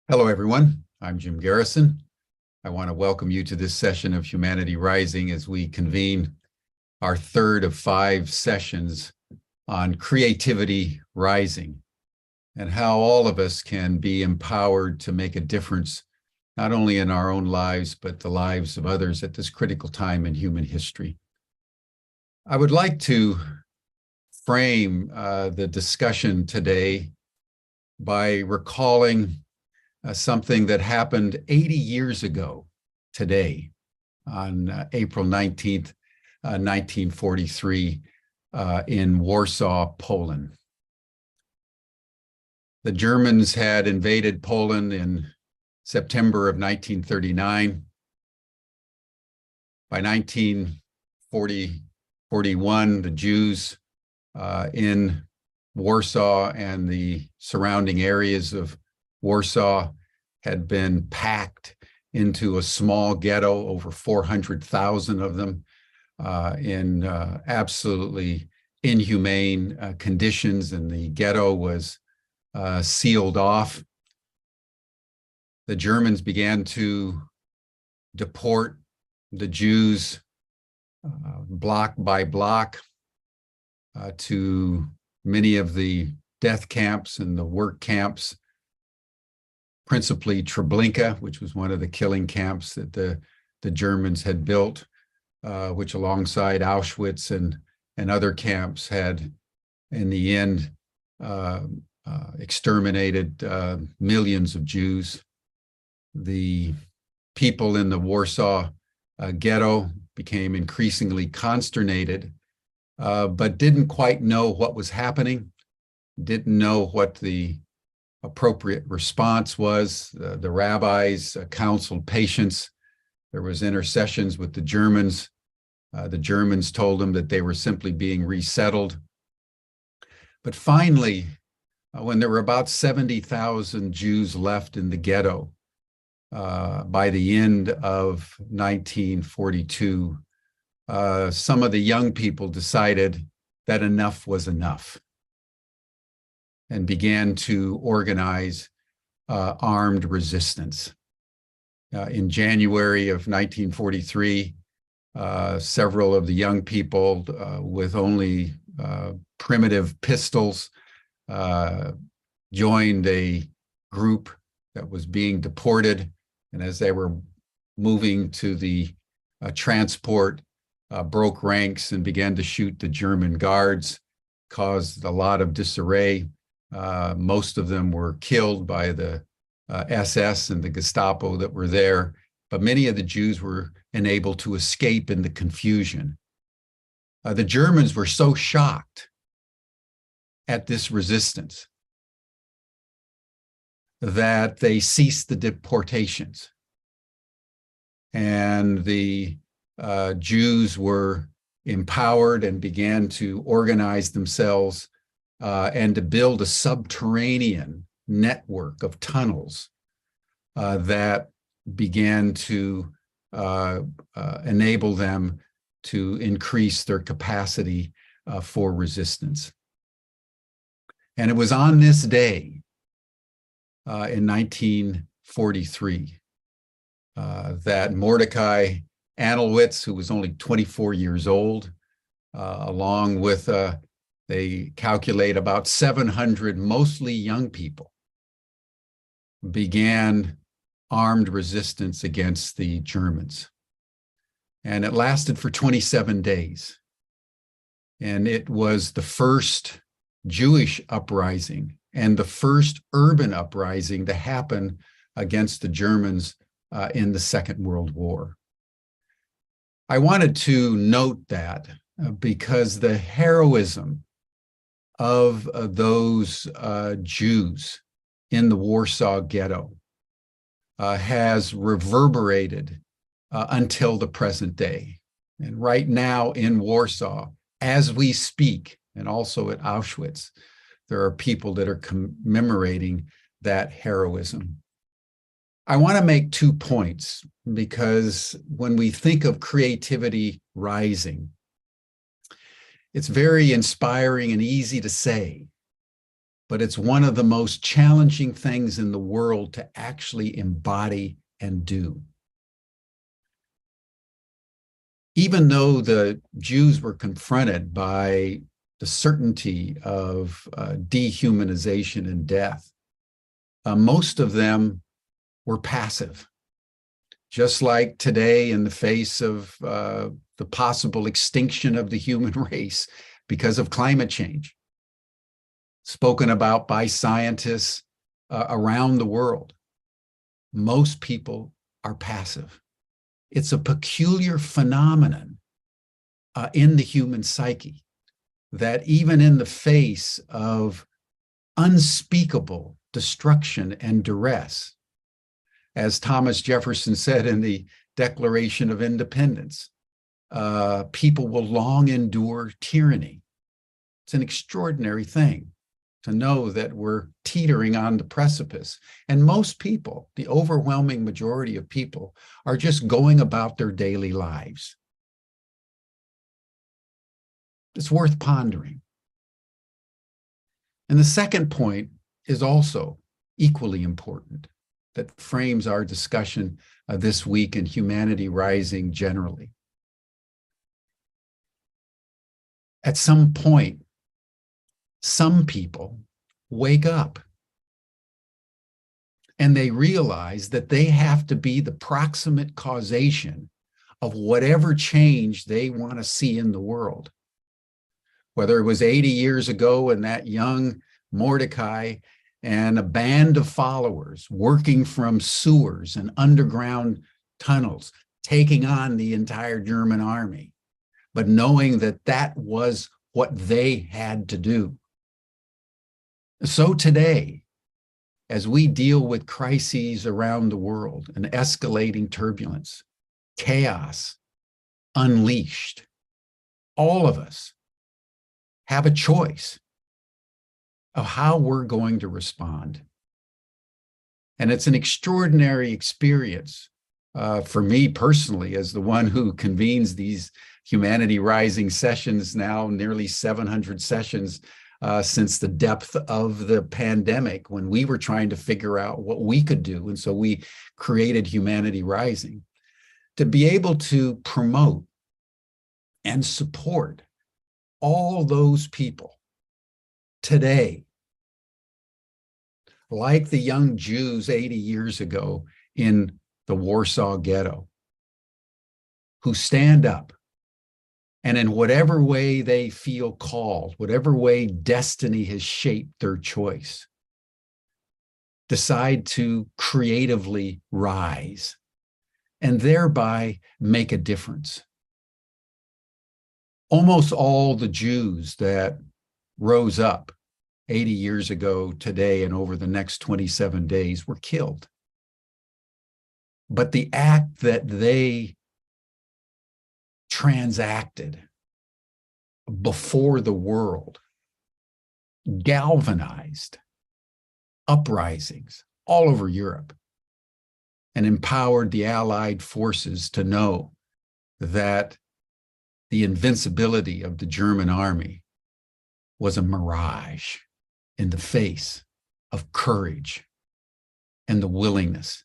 Hello, everyone. I'm Jim Garrison. I want to welcome you to this session of Humanity Rising as we convene our third of 5 sessions on creativity rising and how all of us can be empowered to make a difference, not only in our own lives, but the lives of others at this critical time in human history. I would like to frame the discussion today by recalling something that happened 80 years ago today on April 19th, 1943 in Warsaw, Poland. The Germans had invaded Poland in September of 1939. By 1941, the Jews in Warsaw and the surrounding areas of Warsaw had been packed into a small ghetto, over 400,000 of them, in absolutely inhumane conditions, and the ghetto was sealed off. The Germans began to deport the Jews block by block to many of the death camps and the work camps, principally Treblinka, which was one of the killing camps that the Germans had built, which alongside Auschwitz and other camps had, in the end, exterminated millions of Jews. The people in the Warsaw ghetto became increasingly consternated, but didn't quite know what was happening, didn't know what the appropriate response was. The rabbis counseled patience. There was intercessions with the Germans. The Germans told them that they were simply being resettled. But finally, when there were about 70,000 Jews left in the ghetto by the end of 1942, some of the young people decided that enough was enough and began to organize armed resistance. In January of 1943, several of the young people with only primitive pistols joined a group that was being deported, and as they were moving to the transport, broke ranks and began to shoot the German guards, caused a lot of disarray. Most of them were killed by the SS and the Gestapo that were there, but many of the Jews were enabled to escape in the confusion. The Germans were so shocked at this resistance that they ceased the deportations, and the Jews were empowered and began to organize themselves and to build a subterranean network of tunnels that began to enable them to increase their capacity for resistance. And it was on this day in 1943 that Mordecai Annelwitz, who was only 24 years old, along with they calculate about 700 mostly young people, began armed resistance against the Germans. And it lasted for 27 days. And it was the first Jewish uprising and the first urban uprising to happen against the Germans in the Second World War. I wanted to note that because the heroism of those Jews in the Warsaw Ghetto has reverberated until the present day. And right now in Warsaw, as we speak, and also at Auschwitz, there are people that are commemorating that heroism. I want to make 2 points, because when we think of creativity rising, it's very inspiring and easy to say, but it's one of the most challenging things in the world to actually embody and do. Even though the Jews were confronted by the certainty of dehumanization and death, most of them were passive. Just like today, in the face of the possible extinction of the human race because of climate change, spoken about by scientists around the world, most people are passive. It's a peculiar phenomenon in the human psyche that even in the face of unspeakable destruction and duress, as Thomas Jefferson said in the Declaration of Independence, people will long endure tyranny. It's an extraordinary thing to know that we're teetering on the precipice. And most people, the overwhelming majority of people, are just going about their daily lives. It's worth pondering. And the second point is also equally important, that frames our discussion this week in Humanity Rising generally. At some point, some people wake up and they realize that they have to be the proximate causation of whatever change they want to see in the world. Whether it was 80 years ago and that young Mordecai and a band of followers working from sewers and underground tunnels, taking on the entire German army, but knowing that that was what they had to do. So today, as we deal with crises around the world and escalating turbulence, chaos unleashed, all of us have a choice of how we're going to respond. And it's an extraordinary experience for me personally, as the one who convenes these Humanity Rising sessions now, nearly 700 sessions since the depth of the pandemic, when we were trying to figure out what we could do. And so we created Humanity Rising to be able to promote and support all those people today, like the young Jews 80 years ago in the Warsaw Ghetto, who stand up and in whatever way they feel called, whatever way destiny has shaped their choice, decide to creatively rise and thereby make a difference. Almost all the Jews that rose up 80 years ago today and over the next 27 days were killed. But the act that they transacted before the world galvanized uprisings all over Europe and empowered the Allied forces to know that the invincibility of the German army was a mirage in the face of courage and the willingness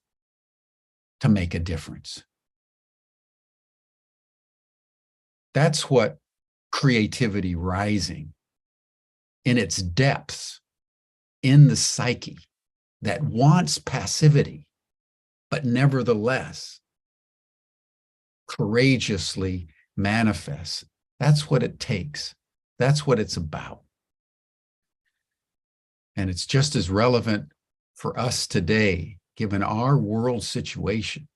to make a difference. That's what creativity rising in its depths in the psyche that wants passivity, but nevertheless courageously manifests. That's what it takes. That's what it's about. And it's just as relevant for us today, given our world situation,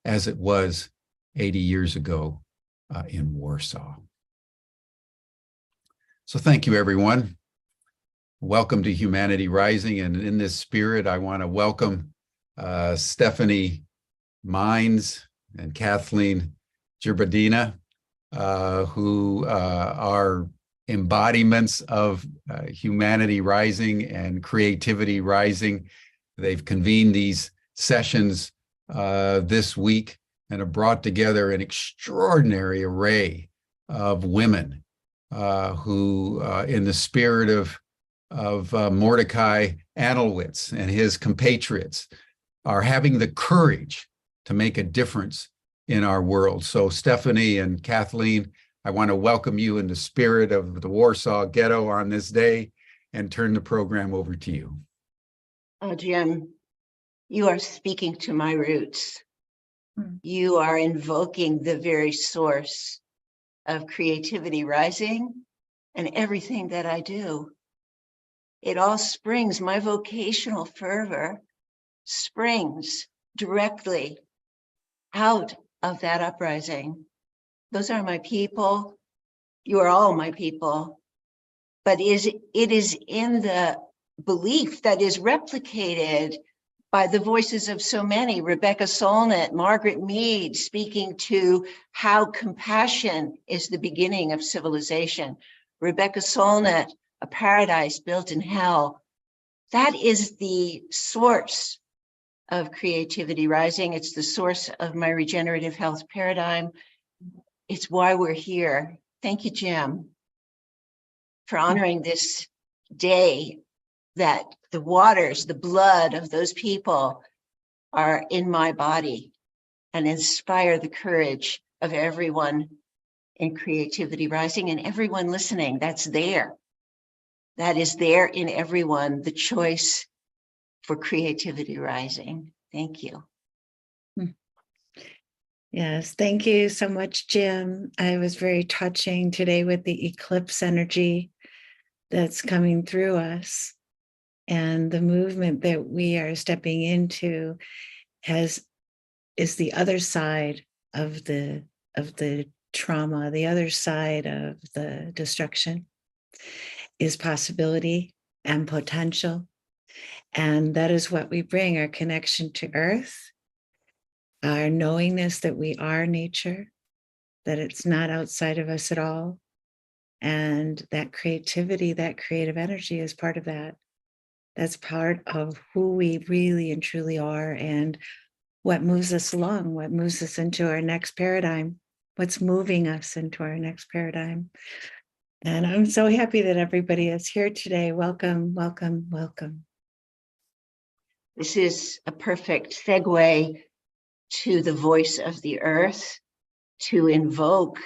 as it was 80 years ago in Warsaw. So thank you, everyone. Welcome to Humanity Rising. And in this spirit, I want to welcome Stephanie Mines and Kathleen Brigidina, who are embodiments of Humanity Rising and Creativity Rising. They've convened these sessions this week and have brought together an extraordinary array of women who, in the spirit of of Mordecai Annelwitz and his compatriots are having the courage to make a difference in our world. So Stephanie and Kathleen, I want to welcome you in the spirit of the Warsaw Ghetto on this day and turn the program over to you. Oh, Jim, you are speaking to my roots. You are invoking the very source of creativity rising and everything that I do. It all springs, my vocational fervor springs directly out of that uprising. Those are my people. You are all my people. But it is in the belief that is replicated by the voices of so many, Rebecca Solnit, Margaret Mead, speaking to how compassion is the beginning of civilization. Rebecca Solnit, A Paradise Built in Hell. That is the source of creativity rising. It's the source of my regenerative health paradigm. It's why we're here. Thank you, Jim, for honoring this day that the waters, the blood of those people are in my body and inspire the courage of everyone in creativity rising and everyone listening. That's there. That is there in everyone, the choice for creativity rising. Thank you. Yes, thank you so much, Jim. I was very touching today with the eclipse energy that's coming through us. And the movement that we are stepping into is the other side of the trauma, the other side of the destruction is possibility and potential. And that is what we bring, our connection to earth, our knowingness that we are nature, that it's not outside of us at all. And that creativity, that creative energy is part of that. That's part of who we really and truly are and what moves us along, what moves us into our next paradigm, what's moving us into our next paradigm. And I'm so happy that everybody is here today. Welcome, welcome, welcome. This is a perfect segue to the voice of the earth, to invoke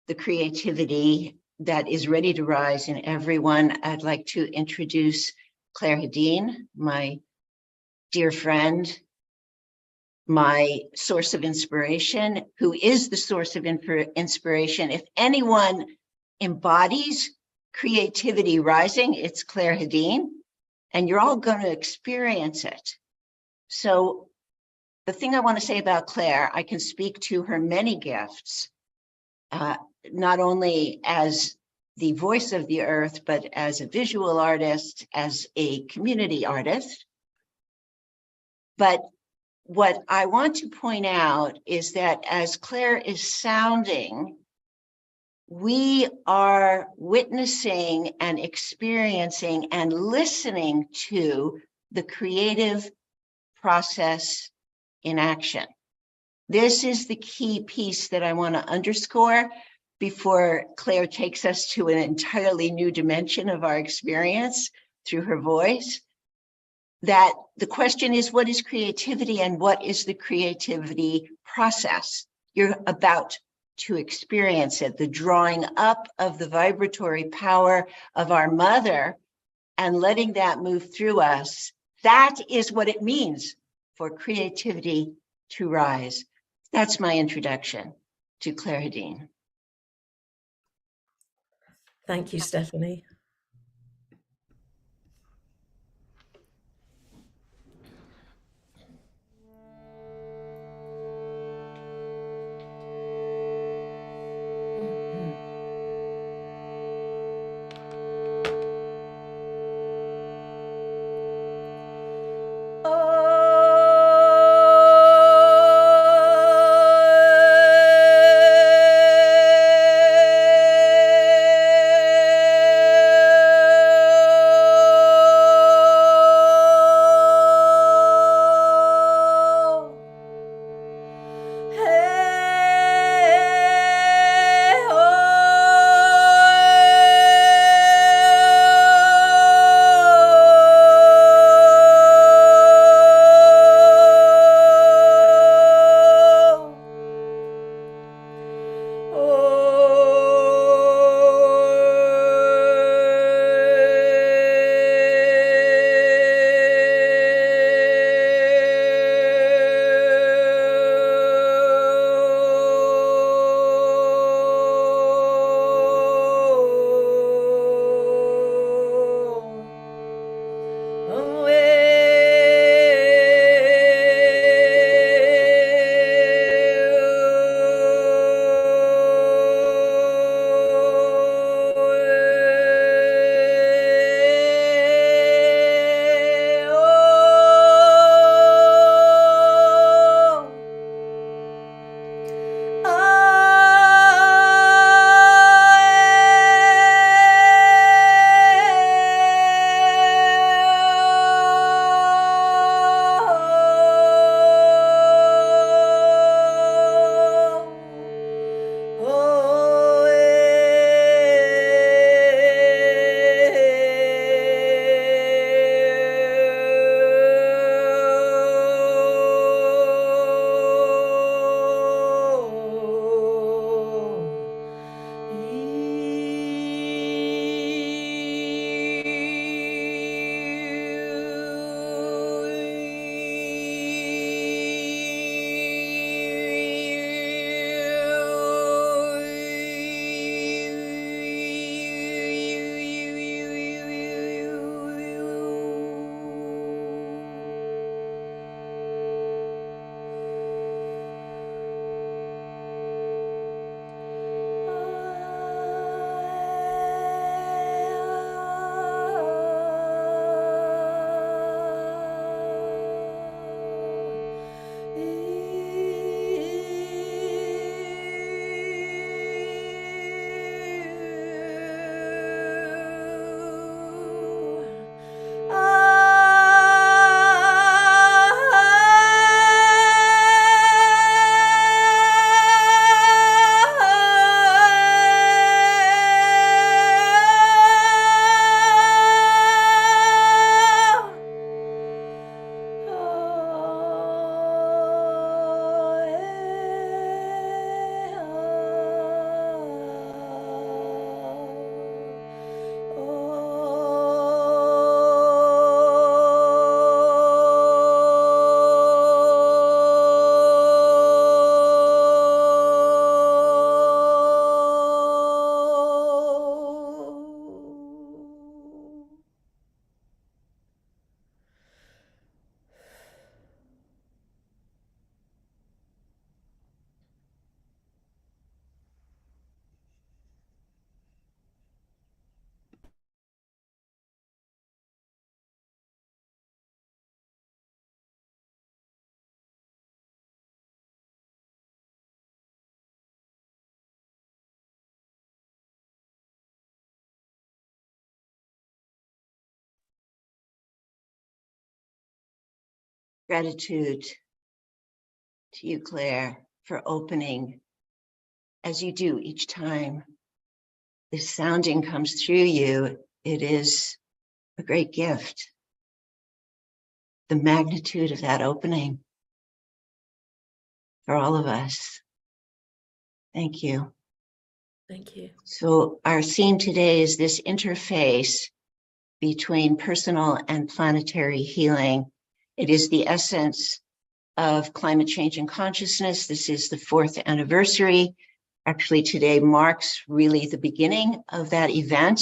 the creativity that is ready to rise in everyone. I'd like to introduce Claire Hedin, my dear friend, my source of inspiration, who is the source of inspiration. If anyone embodies creativity rising, it's Claire Hedin, and you're all going to experience it. So the thing I want to say about Claire, I can speak to her many gifts, not only as the voice of the earth, but as a visual artist, as a community artist. But what I want to point out is that as Claire is sounding, we are witnessing and experiencing and listening to the creative process in action. This is the key piece that I want to underscore before Claire takes us to an entirely new dimension of our experience through her voice. That the question is, what is creativity and what is the creativity process? You're about to experience it, the drawing up of the vibratory power of our mother and letting that move through us. That is what it means for creativity to rise. That's my introduction to Claire Hedin. Thank you, Stephanie. Gratitude to you, Claire, for opening as you do each time this sounding comes through you. It is a great gift. The magnitude of that opening for all of us. Thank you. Thank you. So our theme today is this interface between personal and planetary healing. It is the essence of climate change and consciousness. This is the 4th anniversary. Actually, today marks really the beginning of that event.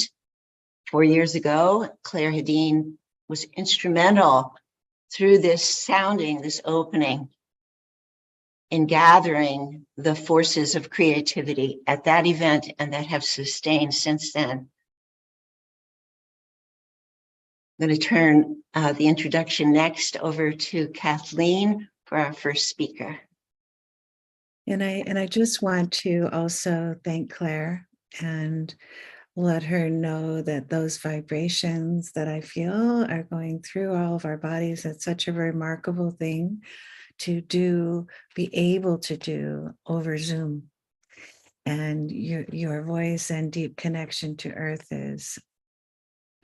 4 years ago, Claire Hedin was instrumental through this sounding, this opening, in gathering the forces of creativity at that event and that have sustained since then. I'm going to turn the introduction next over to Kathleen for our first speaker. And I just want to also thank Claire and let her know that those vibrations that I feel are going through all of our bodies. It's such a remarkable thing to do, be able to do over Zoom. And your voice and deep connection to Earth is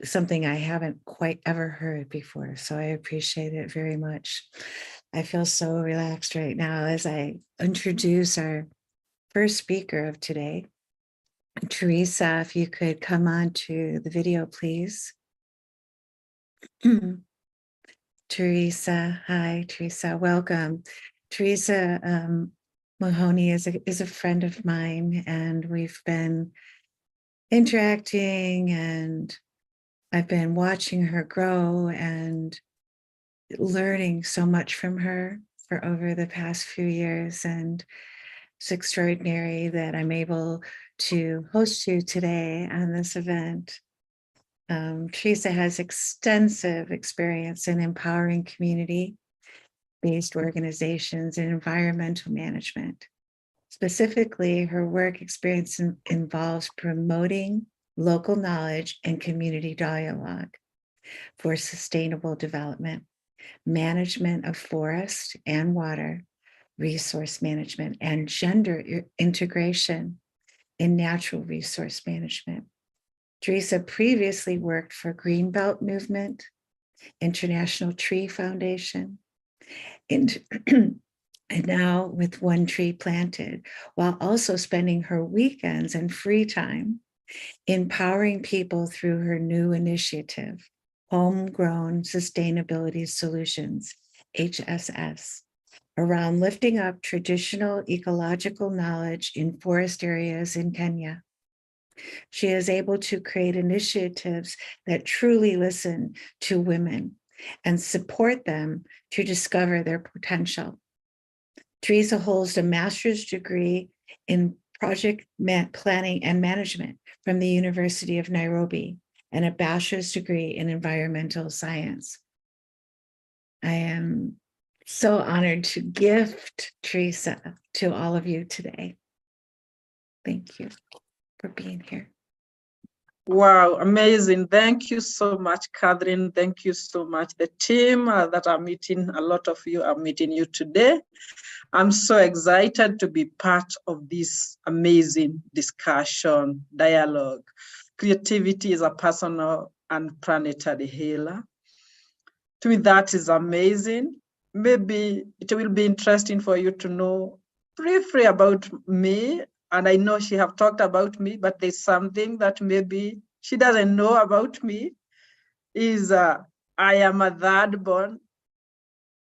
something I haven't quite ever heard before. So I appreciate it very much. I feel so relaxed right now as I introduce our first speaker of today. Teresa, if you could come on to the video, please. Teresa, hi, Teresa, welcome. Teresa Mahoney is a friend of mine, and we've been interacting, and I've been watching her grow and learning so much from her for over the past few years. And it's extraordinary that I'm able to host you today on this event. Teresa has extensive experience in empowering community-based organizations and environmental management. Specifically, her work experience involves promoting local knowledge and community dialogue for sustainable development, management of forest and water, resource management, and gender integration in natural resource management. Teresa previously worked for Greenbelt Movement, International Tree Foundation, and now with One Tree Planted, while also spending her weekends and free time empowering people through her new initiative, Homegrown Sustainability Solutions, HSS, around lifting up traditional ecological knowledge in forest areas in Kenya. She is able to create initiatives that truly listen to women and support them to discover their potential. Teresa holds a master's degree in project planning and management from the University of Nairobi and a bachelor's degree in environmental science. I am so honored to gift Teresa to all of you today. Thank you for being here. Wow, amazing. Thank you so much, Kathleen. Thank you so much. The team that are meeting, a lot of you are meeting you today. I'm so excited to be part of this amazing discussion, dialogue. Creativity is a personal and planetary healer. To me, that is amazing. Maybe it will be interesting for you to know briefly about me. And I know she have talked about me, but there's something that maybe she doesn't know about me. Is I am a third born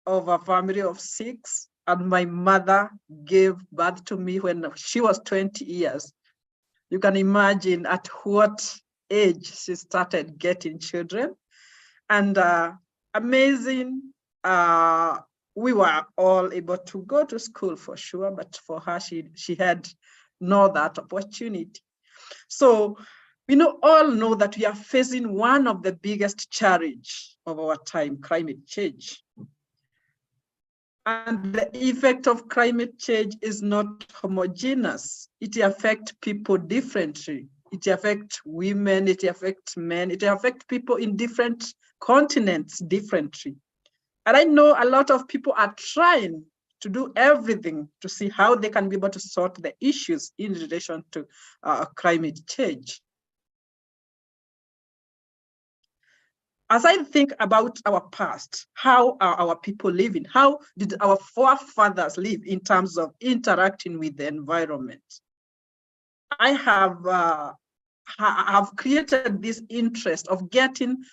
of a family of 6, and my mother gave birth to me when she was 20 years. You can imagine at what age she started getting children. And amazing, we were all able to go to school for sure, but for her, she had not that opportunity. So we all know that we are facing one of the biggest challenges of our time, climate change. And the effect of climate change is not homogeneous. It affects people differently. It affects women, it affects men, it affects people in different continents differently. And I know a lot of people are trying to do everything to see how they can be able to sort the issues in relation to climate change. As I think about our past, how are our people living? How did our forefathers live in terms of interacting with the environment? I have created this interest of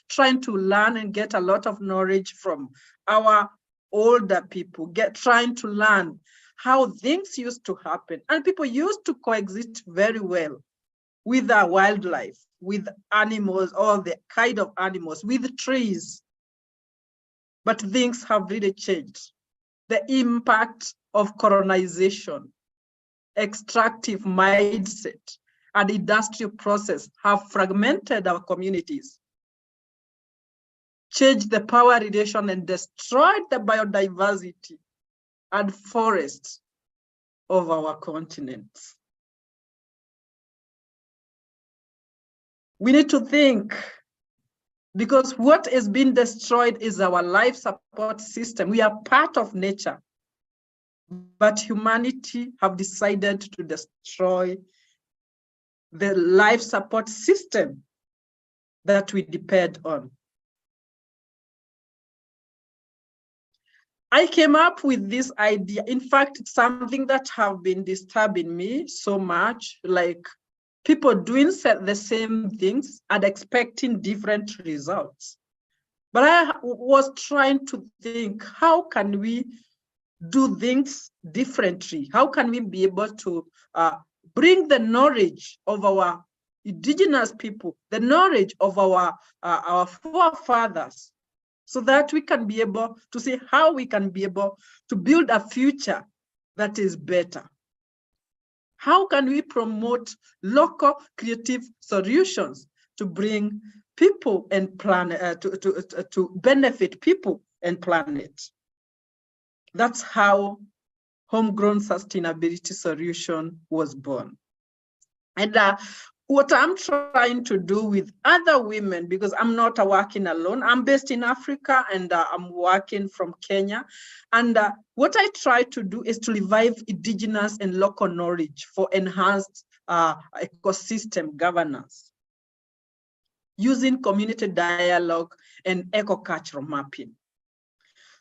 trying to learn and get a lot of knowledge from our older people, trying to learn how things used to happen. And people used to coexist very well with our wildlife, with animals, all the kind of animals, with trees. But things have really changed. The impact of colonization, extractive mindset, and industrial process have fragmented our communities, changed the power relation, and destroyed the biodiversity and forests of our continents. We need to think, because what is being destroyed is our life support system. We are part of nature, but humanity have decided to destroy the life support system that we depend on. I came up with this idea. In fact, it's something that have been disturbing me so much, like people doing the same things and expecting different results. But I was trying to think, how can we do things differently? How can we be able to bring the knowledge of our indigenous people, the knowledge of our forefathers, so that we can be able to see how we can be able to build a future that is better? How can we promote local creative solutions to bring people and planet, to benefit people and planet? That's how Homegrown Sustainability Solution was born. And what I'm trying to do with other women, because I'm not working alone, I'm based in Africa and I'm working from Kenya. And what I try to do is to revive indigenous and local knowledge for enhanced ecosystem governance, using community dialogue and eco-cultural mapping.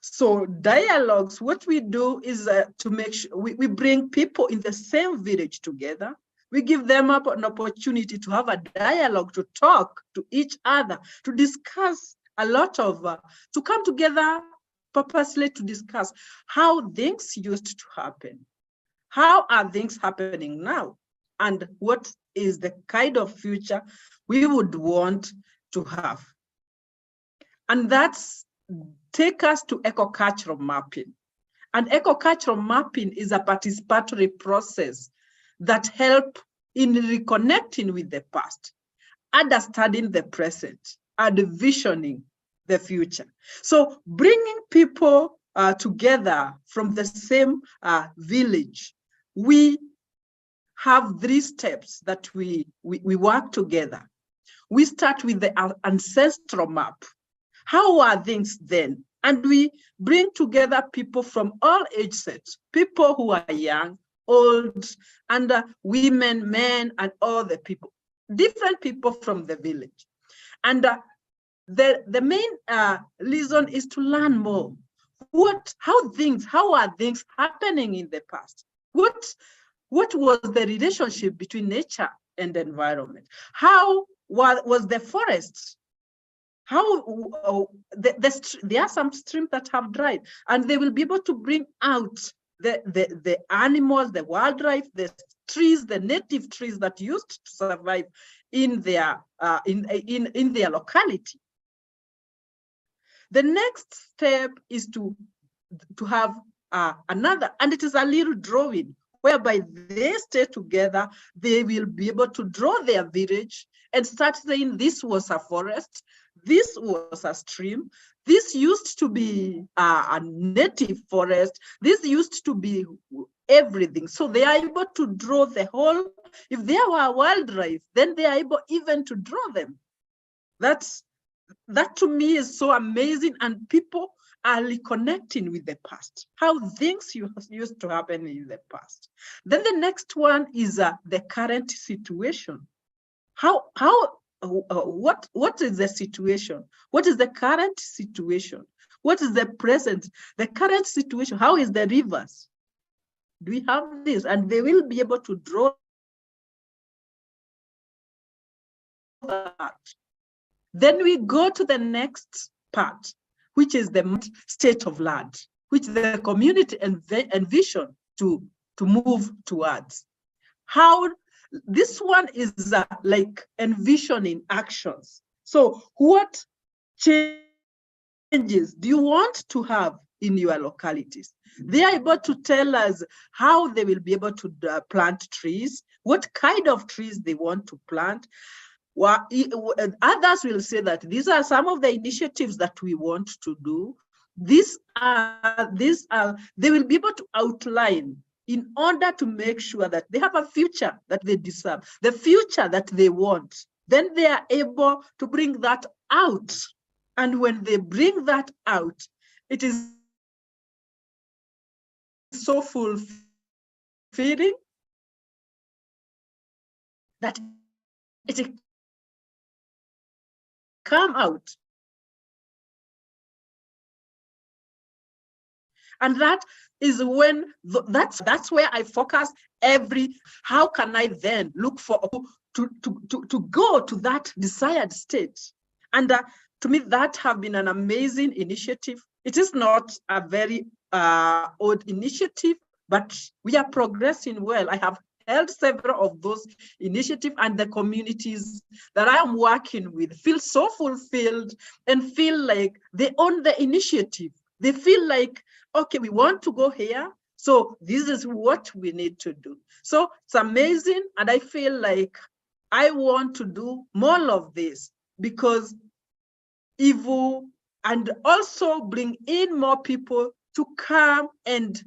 So dialogues, what we do is to make sure we bring people in the same village together. We give them up an opportunity to have a dialogue, to talk to each other, to discuss a lot of, to come together purposely to discuss how things used to happen. How are things happening now? And what is the kind of future we would want to have? And that's take us to eco-cultural mapping. And eco-cultural mapping is a participatory process that help in reconnecting with the past, understanding the present, and visioning the future. So bringing people together from the same village, we have 3 steps that we work together. We start with the ancestral map. How are things then? And we bring together people from all age sets, people who are young, old, and women, men, and all the people, different people from the village. And the main reason is to learn more. How are things happening in the past? What was the relationship between nature and the environment? How was the forest? How there are some streams that have dried, and they will be able to bring out the animals, the wildlife, the trees, the native trees that used to survive in their locality. The next step is to have another, and it is a little drawing whereby they stay together. They will be able to draw their village and start saying, this was a forest, this was a stream, this used to be a native forest, this used to be everything. So they are able to draw the whole. If there were wildlife, then they are able even to draw them. That to me is so amazing, and people are reconnecting with the past, how things used to happen in the past. Then the next one is the current situation. What is the situation? What is the current situation? What is the present? The current situation, how is the rivers? Do we have this? And they will be able to draw that. Then we go to the next part, which is the state of land, which the community envision to move towards. How this one is like envisioning actions. So what changes do you want to have in your localities? They are able to tell us how they will be able to plant trees, what kind of trees they want to plant. Well, others will say that these are some of the initiatives that we want to do. They will be able to outline in order to make sure that they have a future that they deserve, the future that they want. Then they are able to bring that out. And when they bring that out, it is so fulfilling that it come out. And that is when, that's where I focus how can I then look for, to go to that desired state? And to me, that have been an amazing initiative. It is not a very old initiative, but we are progressing well. I have held several of those initiatives, and the communities that I am working with feel so fulfilled and feel like they own the initiative. They feel like, okay, we want to go here, so this is what we need to do. So it's amazing, and I feel like I want to do more of this, because evil, and also bring in more people to come and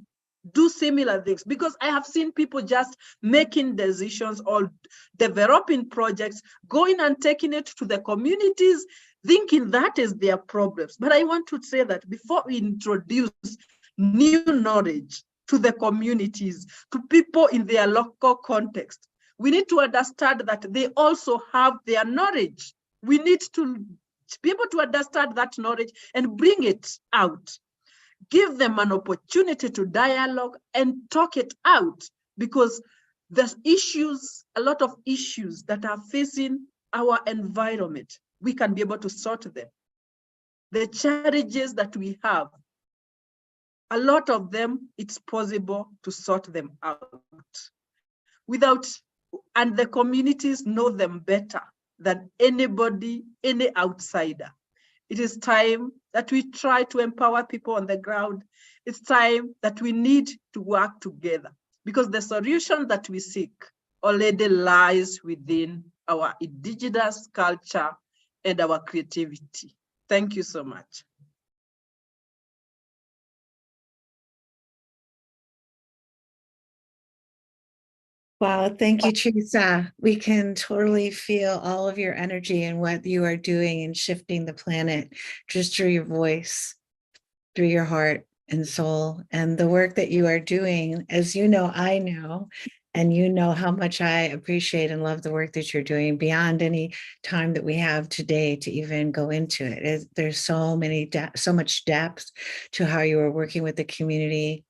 do similar things, because I have seen people just making decisions or developing projects, going and taking it to the communities, thinking that is their problems. But I want to say that before we introduce new knowledge to the communities, to people in their local context, we need to understand that they also have their knowledge. We need to be able to understand that knowledge and bring it out. Give them an opportunity to dialogue and talk it out, because there's a lot of issues that are facing our environment. We can be able to sort them. The challenges that we have, a lot of them, it's possible to sort them out and the communities know them better than anybody, any outsider. It is time that we try to empower people on the ground. It's time that we need to work together, because the solution that we seek already lies within our indigenous culture and our creativity. Thank you so much. Wow, thank you, Teresa. We can totally feel all of your energy and what you are doing in shifting the planet just through your voice, through your heart and soul. And the work that you are doing, as you know, I know, and you know how much I appreciate and love the work that you're doing beyond any time that we have today to even go into it. There's so much depth to how you are working with the community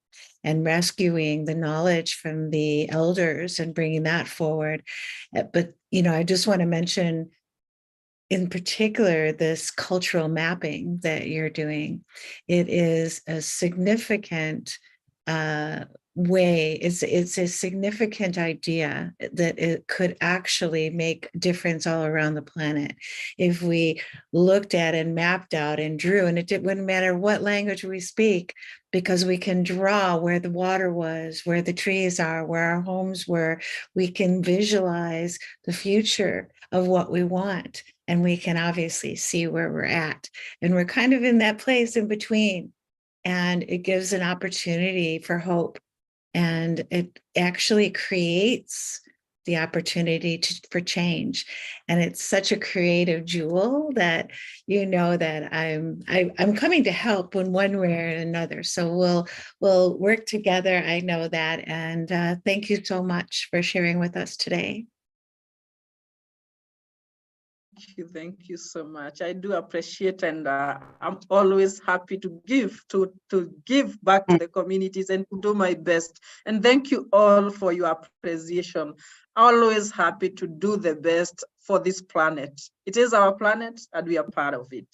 and rescuing the knowledge from the elders and bringing that forward. But, I just want to mention in particular this cultural mapping that you're doing. It is a significant way, it's a significant idea that it could actually make a difference all around the planet if we looked at and mapped out and drew, and it wouldn't matter what language we speak, because we can draw where the water was, where the trees are, where our homes were. We can visualize the future of what we want, and we can obviously see where we're at, and we're kind of in that place in between, and it gives an opportunity for hope. And it actually creates the opportunity for change. And it's such a creative jewel that that I'm coming to help in one way or another. So we'll work together. I know that. And thank you so much for sharing with us today. Thank you so much. I do appreciate, and I'm always happy to give back to the communities and to do my best. And thank you all for your appreciation. Always happy to do the best for this planet. It is our planet, and we are part of it.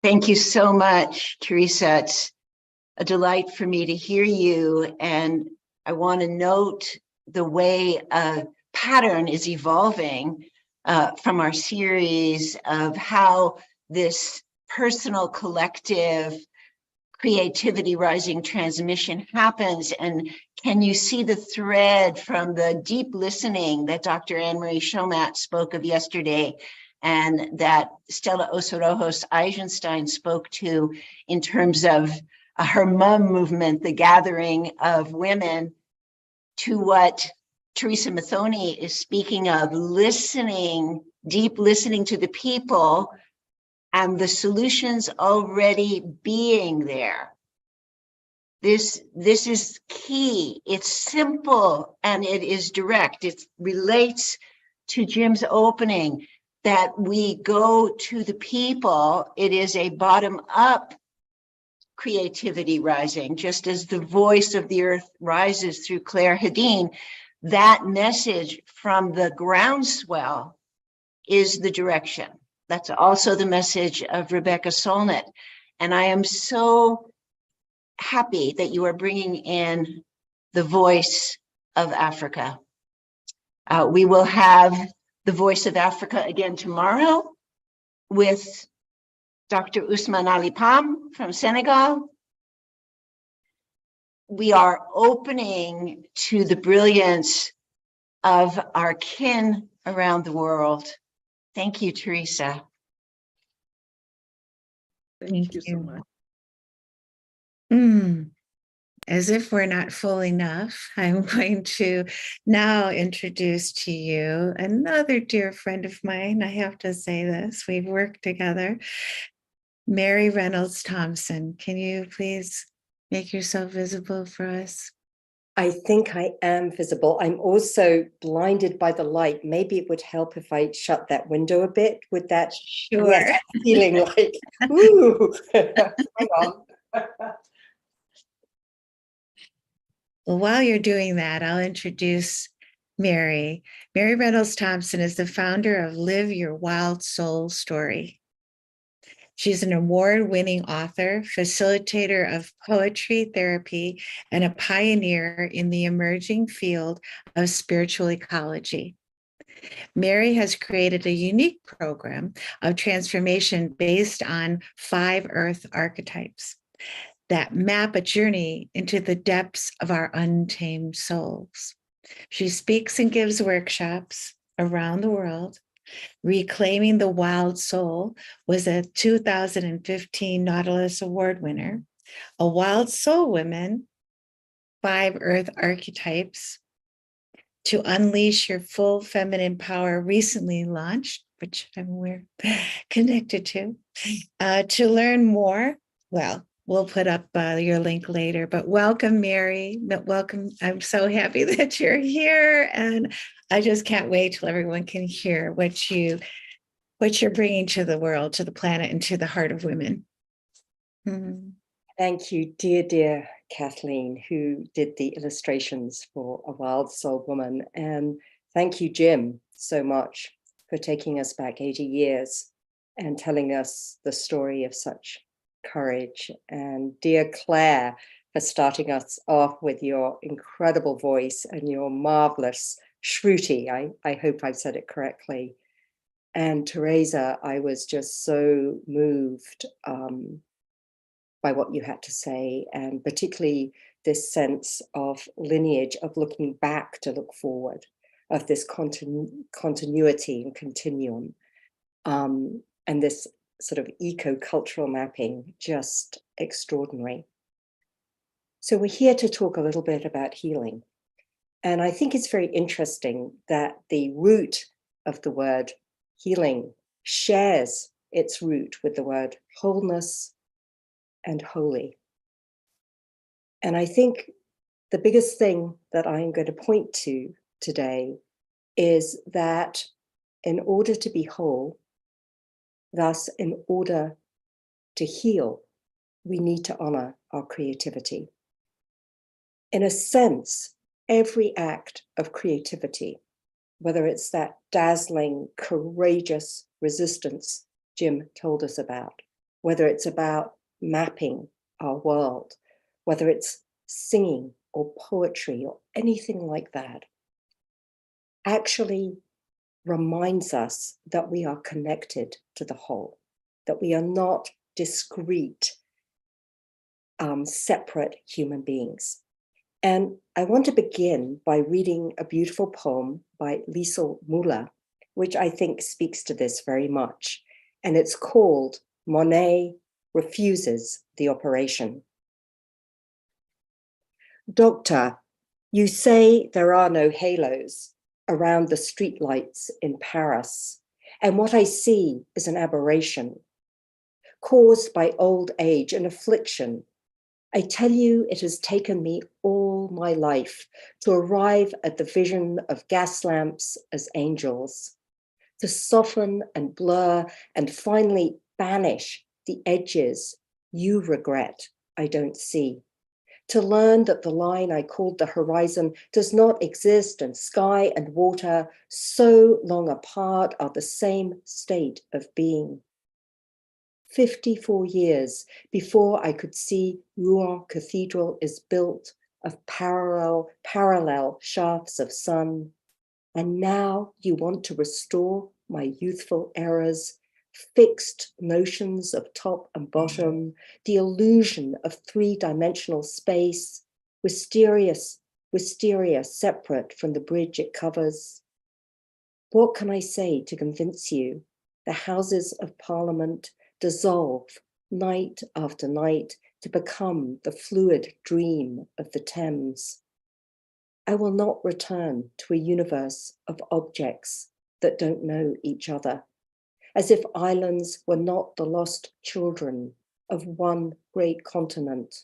Thank you so much, Teresa. It's a delight for me to hear you, and I want to note the way a pattern is evolving from our series of how this personal, collective, creativity rising transmission happens. And can you see the thread from the deep listening that Dr. Anne-Marie Chomat spoke of yesterday, and that Stella Osorojos Eisenstein spoke to in terms of her mum movement, the gathering of women, to what Teresa Mathoni is speaking of, listening, deep listening to the people and the solutions already being there. This is key. It's simple and it is direct. It relates to Jim's opening that we go to the people. It is a bottom-up creativity rising, just as the voice of the earth rises through Claire Hedin. That message from the groundswell is the direction. That's also the message of Rebecca Solnit. And I am so happy that you are bringing in the voice of Africa. We will have the voice of Africa again tomorrow with Dr. Ousmane Ali Pam from Senegal. We are opening to the brilliance of our kin around the world. Thank you, Teresa. Thank you so much. As if we're not full enough, I'm going to now introduce to you another dear friend of mine. I have to say this, we've worked together. Mary Reynolds Thompson, can you please make yourself visible for us? I think I am visible. I'm also blinded by the light. Maybe it would help if I shut that window a bit. Would that? Sure. Yes, feeling like, ooh, hang on. Well, while you're doing that, I'll introduce Mary. Mary Reynolds Thompson is the founder of Live Your Wild Soul Story. She's an award-winning author, facilitator of poetry therapy, and a pioneer in the emerging field of spiritual ecology. Mary has created a unique program of transformation based on 5 Earth archetypes that map a journey into the depths of our untamed souls. She speaks and gives workshops around the world. Reclaiming the Wild Soul was a 2015 Nautilus Award winner. A Wild Soul Woman, 5 Earth Archetypes to Unleash Your Full Feminine Power recently launched, which we're connected to. To learn more, well, we'll put up your link later, but welcome, Mary. Welcome. I'm so happy that you're here, and I just can't wait till everyone can hear what you're bringing to the world, to the planet, and to the heart of women. Mm-hmm. Thank you, dear Kathleen, who did the illustrations for A Wild Soul Woman. And thank you, Jim, so much for taking us back 80 years and telling us the story of such courage. And dear Claire, for starting us off with your incredible voice and your marvelous shruti. I hope I've said it correctly. And Teresa, I was just so moved by what you had to say, and particularly this sense of lineage, of looking back to look forward, of this continuity and continuum, and this sort of eco-cultural mapping, just extraordinary. So we're here to talk a little bit about healing. And I think it's very interesting that the root of the word healing shares its root with the word wholeness and holy. And I think the biggest thing that I'm going to point to today is that in order to be whole, thus in order to heal, we need to honor our creativity. In a sense, every act of creativity, whether it's that dazzling, courageous resistance Jim told us about, whether it's about mapping our world, whether it's singing or poetry or anything like that, actually reminds us that we are connected to the whole, that we are not discrete, separate human beings. And I want to begin by reading a beautiful poem by Liesl Müller, which I think speaks to this very much. And it's called Monet Refuses the Operation. Doctor, you say there are no halos around the streetlights in Paris, and what I see is an aberration caused by old age and affliction. I tell you, it has taken me all my life to arrive at the vision of gas lamps as angels, to soften and blur and finally banish the edges you regret I don't see, to learn that the line I called the horizon does not exist and sky and water so long apart are the same state of being. 54 years before I could see Rouen Cathedral is built of parallel shafts of sun. And now you want to restore my youthful errors, fixed notions of top and bottom, the illusion of three-dimensional space, wisteria separate from the bridge it covers. What can I say to convince you? The Houses of Parliament dissolve night after night to become the fluid dream of the Thames. I will not return to a universe of objects that don't know each other, as if islands were not the lost children of one great continent.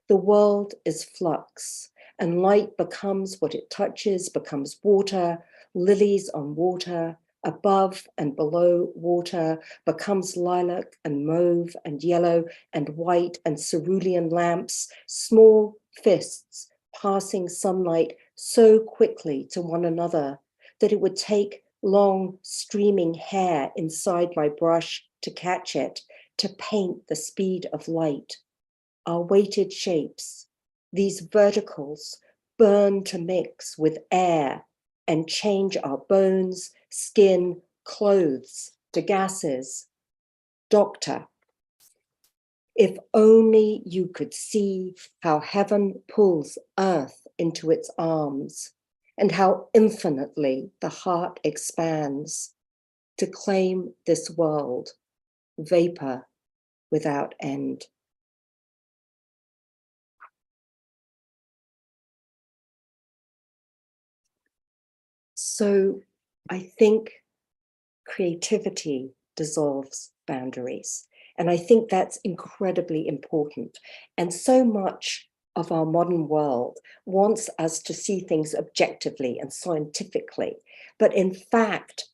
The world is flux, and light becomes what it touches, becomes water, lilies on water, above and below water, becomes lilac and mauve and yellow and white and cerulean lamps, small fists passing sunlight so quickly to one another that it would take long streaming hair inside my brush to catch it, to paint the speed of light. Our weighted shapes, these verticals, burn to mix with air and change our bones, skin, clothes to gases. Doctor, if only you could see how heaven pulls earth into its arms and how infinitely the heart expands to claim this world, vapor without end. So I think creativity dissolves boundaries. And I think that's incredibly important. And so much of our modern world wants us to see things objectively and scientifically. But in fact,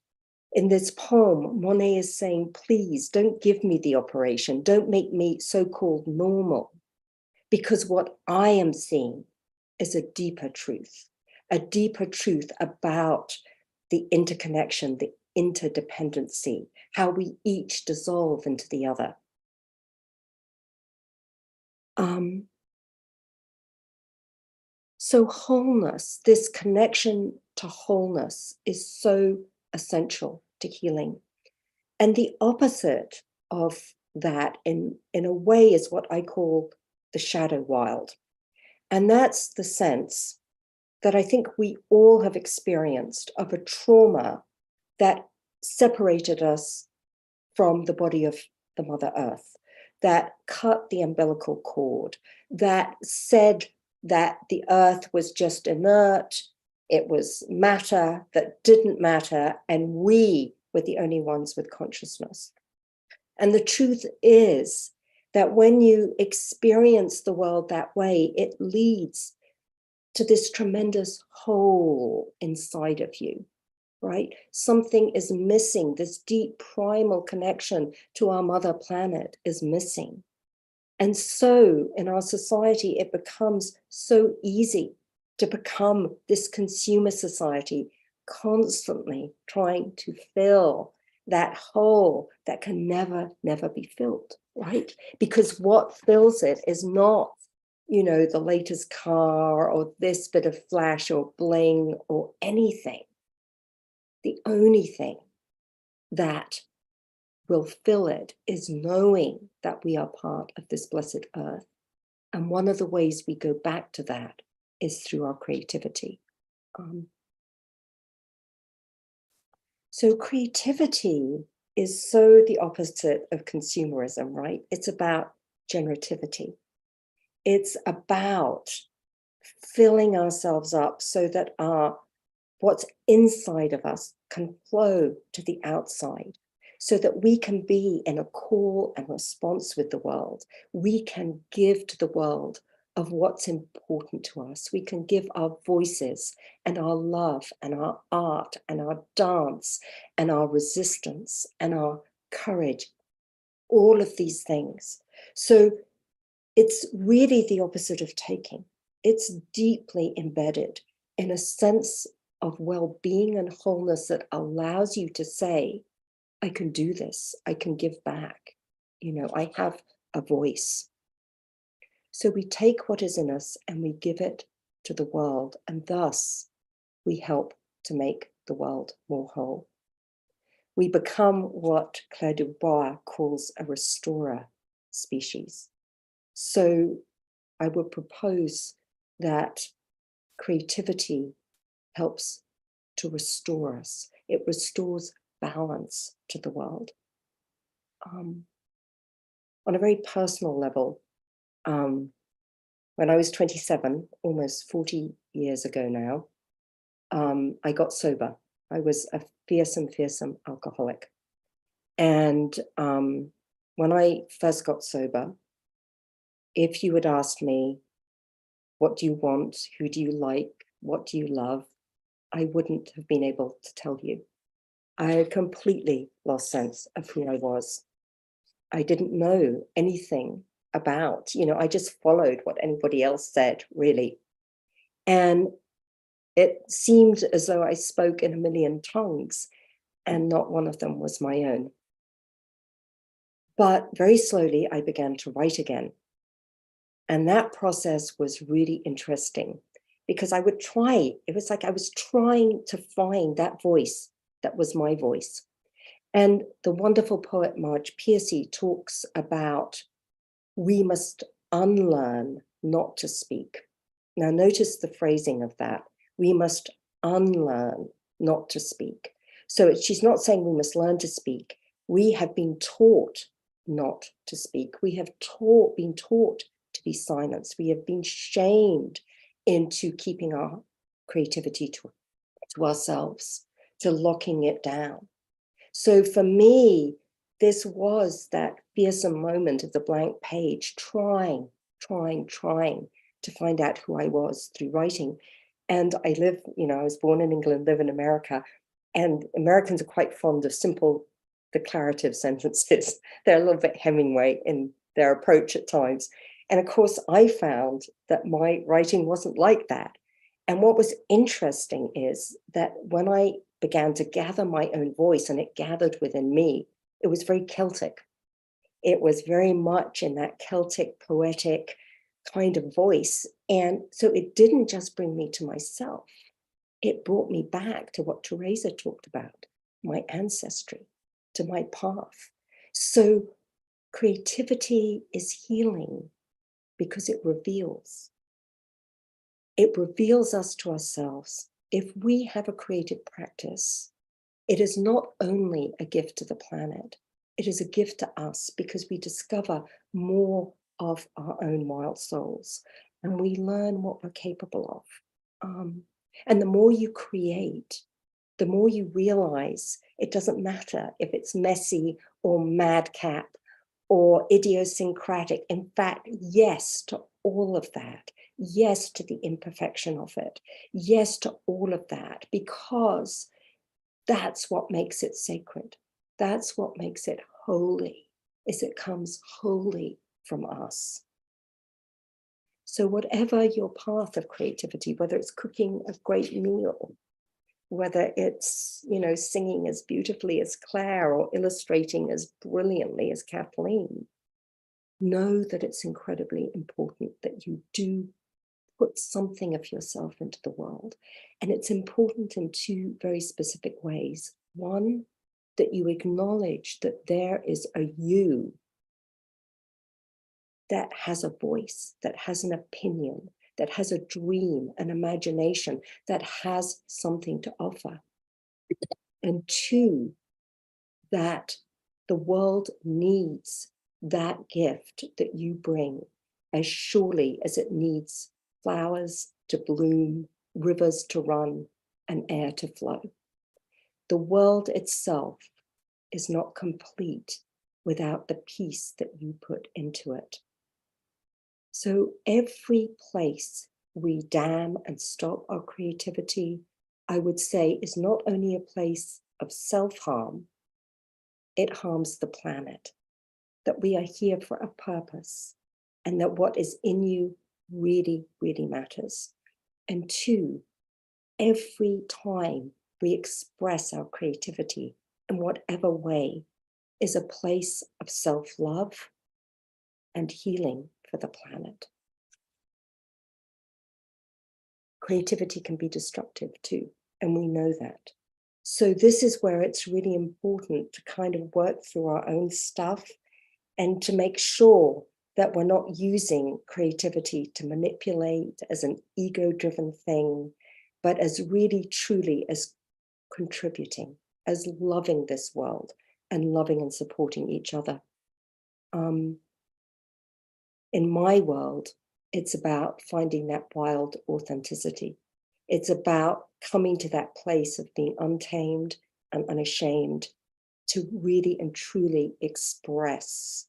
in this poem, Monet is saying, please don't give me the operation. Don't make me so-called normal. Because what I am seeing is a deeper truth about the interconnection, the interdependency, how we each dissolve into the other. So wholeness, this connection to wholeness is so essential to healing. And the opposite of that in a way is what I call the shadow wild. And that's the sense that I think we all have experienced of a trauma that separated us from the body of the Mother Earth, that cut the umbilical cord, that said that the earth was just inert, it was matter that didn't matter, and we were the only ones with consciousness. And the truth is that when you experience the world that way, it leads to this tremendous hole inside of you, right? Something is missing. This deep primal connection to our mother planet is missing. And so in our society, it becomes so easy to become this consumer society, constantly trying to fill that hole that can never, never be filled, right? Because what fills it is not, you know, the latest car or this bit of flash or bling or anything. The only thing that will fill it is knowing that we are part of this blessed earth. And one of the ways we go back to that is through our creativity. So creativity is so the opposite of consumerism, right? It's about generativity. It's about filling ourselves up so that what's inside of us can flow to the outside, so that we can be in a call and response with the world. We can give to the world of what's important to us. We can give our voices and our love and our art and our dance and our resistance and our courage, all of these things. So it's really the opposite of taking. It's deeply embedded in a sense of well-being and wholeness that allows you to say, I can do this, I can give back, you know, I have a voice. So we take what is in us and we give it to the world, and thus we help to make the world more whole. We become what Claire Dubois calls a restorer species. So I would propose that creativity helps to restore us. It restores balance to the world. On a very personal level, when I was 27, almost 40 years ago now, I got sober. I was a fearsome alcoholic. And when I first got sober, if you had asked me, what do you want? Who do you like? What do you love? I wouldn't have been able to tell you. I had completely lost sense of who I was. I didn't know anything about, you know, I just followed what anybody else said, really. And it seemed as though I spoke in a million tongues, and not one of them was my own. But very slowly, I began to write again. And that process was really interesting because I would try, it was like I was trying to find that voice that was my voice. And the wonderful poet Marge Piercy talks about, we must unlearn not to speak. Now notice the phrasing of that. We must unlearn not to speak. So she's not saying we must learn to speak. We have been taught not to speak. We have been taught to be silenced. We have been shamed into keeping our creativity to ourselves, to locking it down. So for me, this was that fearsome moment of the blank page, trying to find out who I was through writing. And I live, you know, I was born in England, live in America, and Americans are quite fond of simple declarative sentences. They're a little bit Hemingway in their approach at times. And of course, I found that my writing wasn't like that. And what was interesting is that when I began to gather my own voice and it gathered within me, it was very Celtic. It was very much in that Celtic poetic kind of voice. And so it didn't just bring me to myself. It brought me back to what Teresa talked about, my ancestry, to my path. So creativity is healing because it reveals. It reveals us to ourselves. If we have a creative practice, it is not only a gift to the planet, it is a gift to us because we discover more of our own wild souls, and we learn what we're capable of. And the more you create, the more you realize it doesn't matter if it's messy or madcap or idiosyncratic. In fact, yes to all of that. Yes to the imperfection of it. Yes to all of that, because that's what makes it sacred. That's what makes it holy, is it comes wholly from us. So whatever your path of creativity, whether it's cooking a great meal, whether it's, singing as beautifully as Claire or illustrating as brilliantly as Kathleen, know that it's incredibly important that you do put something of yourself into the world. And it's important in two very specific ways. One, that you acknowledge that there is a you that has a voice, that has an opinion, that has a dream, an imagination, that has something to offer. And two, that the world needs that gift that you bring as surely as it needs flowers to bloom, rivers to run, and air to flow. The world itself is not complete without the peace that you put into it. So every place we dam and stop our creativity, I would say, is not only a place of self-harm, it harms the planet, that we are here for a purpose, and that what is in you really, really matters. And two, every time we express our creativity in whatever way is a place of self-love and healing for the planet. Creativity can be destructive too, and we know that. So this is where it's really important to kind of work through our own stuff and to make sure that we're not using creativity to manipulate as an ego-driven thing, but as really, truly as contributing, as loving this world and loving and supporting each other. In my world, it's about finding that wild authenticity. It's about coming to that place of being untamed and unashamed to really and truly express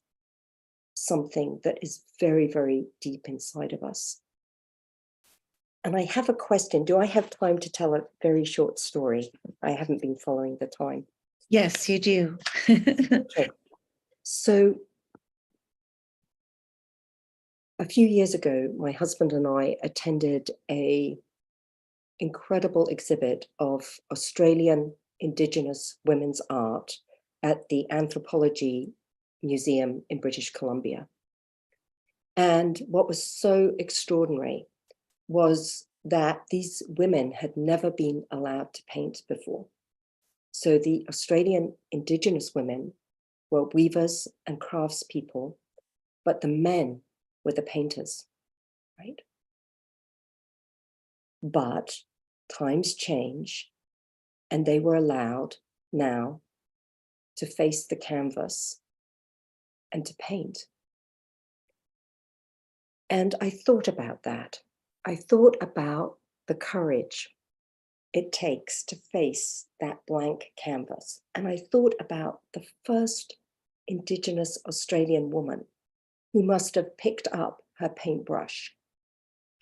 something that is very, very deep inside of us. And I have a question. Do I have time to tell a very short story? I haven't been following the time. Yes, you do. Okay. So a few years ago, my husband and I attended an incredible exhibit of Australian Indigenous women's art at the Anthropology Museum in British Columbia. And what was so extraordinary was that these women had never been allowed to paint before. So the Australian Indigenous women were weavers and craftspeople, but the men were the painters, right? But times change, and they were allowed now to face the canvas and to paint. And I thought about that. I thought about the courage it takes to face that blank canvas. And I thought about the first Indigenous Australian woman who must have picked up her paintbrush,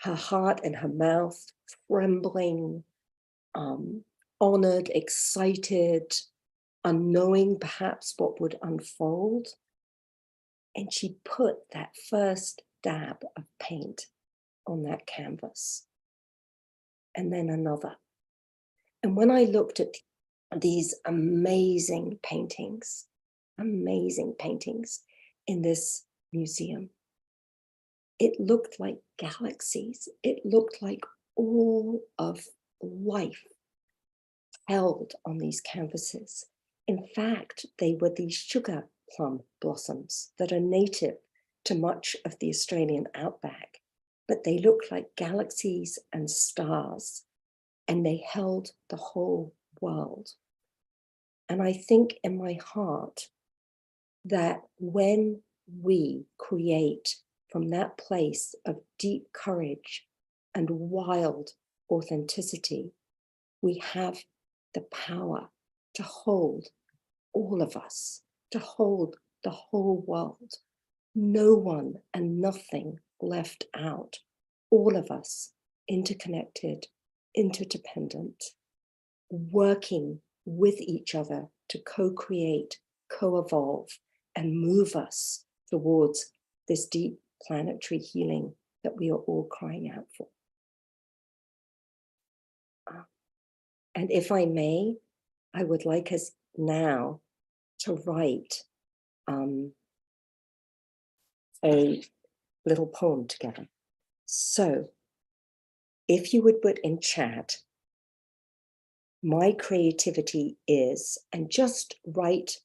her heart in her mouth, trembling, honored, excited, unknowing perhaps what would unfold. And she put that first dab of paint on that canvas, and then another. And when I looked at these amazing paintings in this museum, it looked like galaxies. It looked like all of life held on these canvases. In fact, they were these sugar plum blossoms that are native to much of the Australian outback, but they looked like galaxies and stars, and they held the whole world. And I think in my heart that when we create from that place of deep courage and wild authenticity, we have the power to hold all of us, to hold the whole world. No one and nothing left out. All of us interconnected, interdependent, working with each other to co-create, co-evolve, and move us towards this deep planetary healing that we are all crying out for. And if I may, I would like us now to write a little poem together. So if you would put in chat, my creativity is, and just write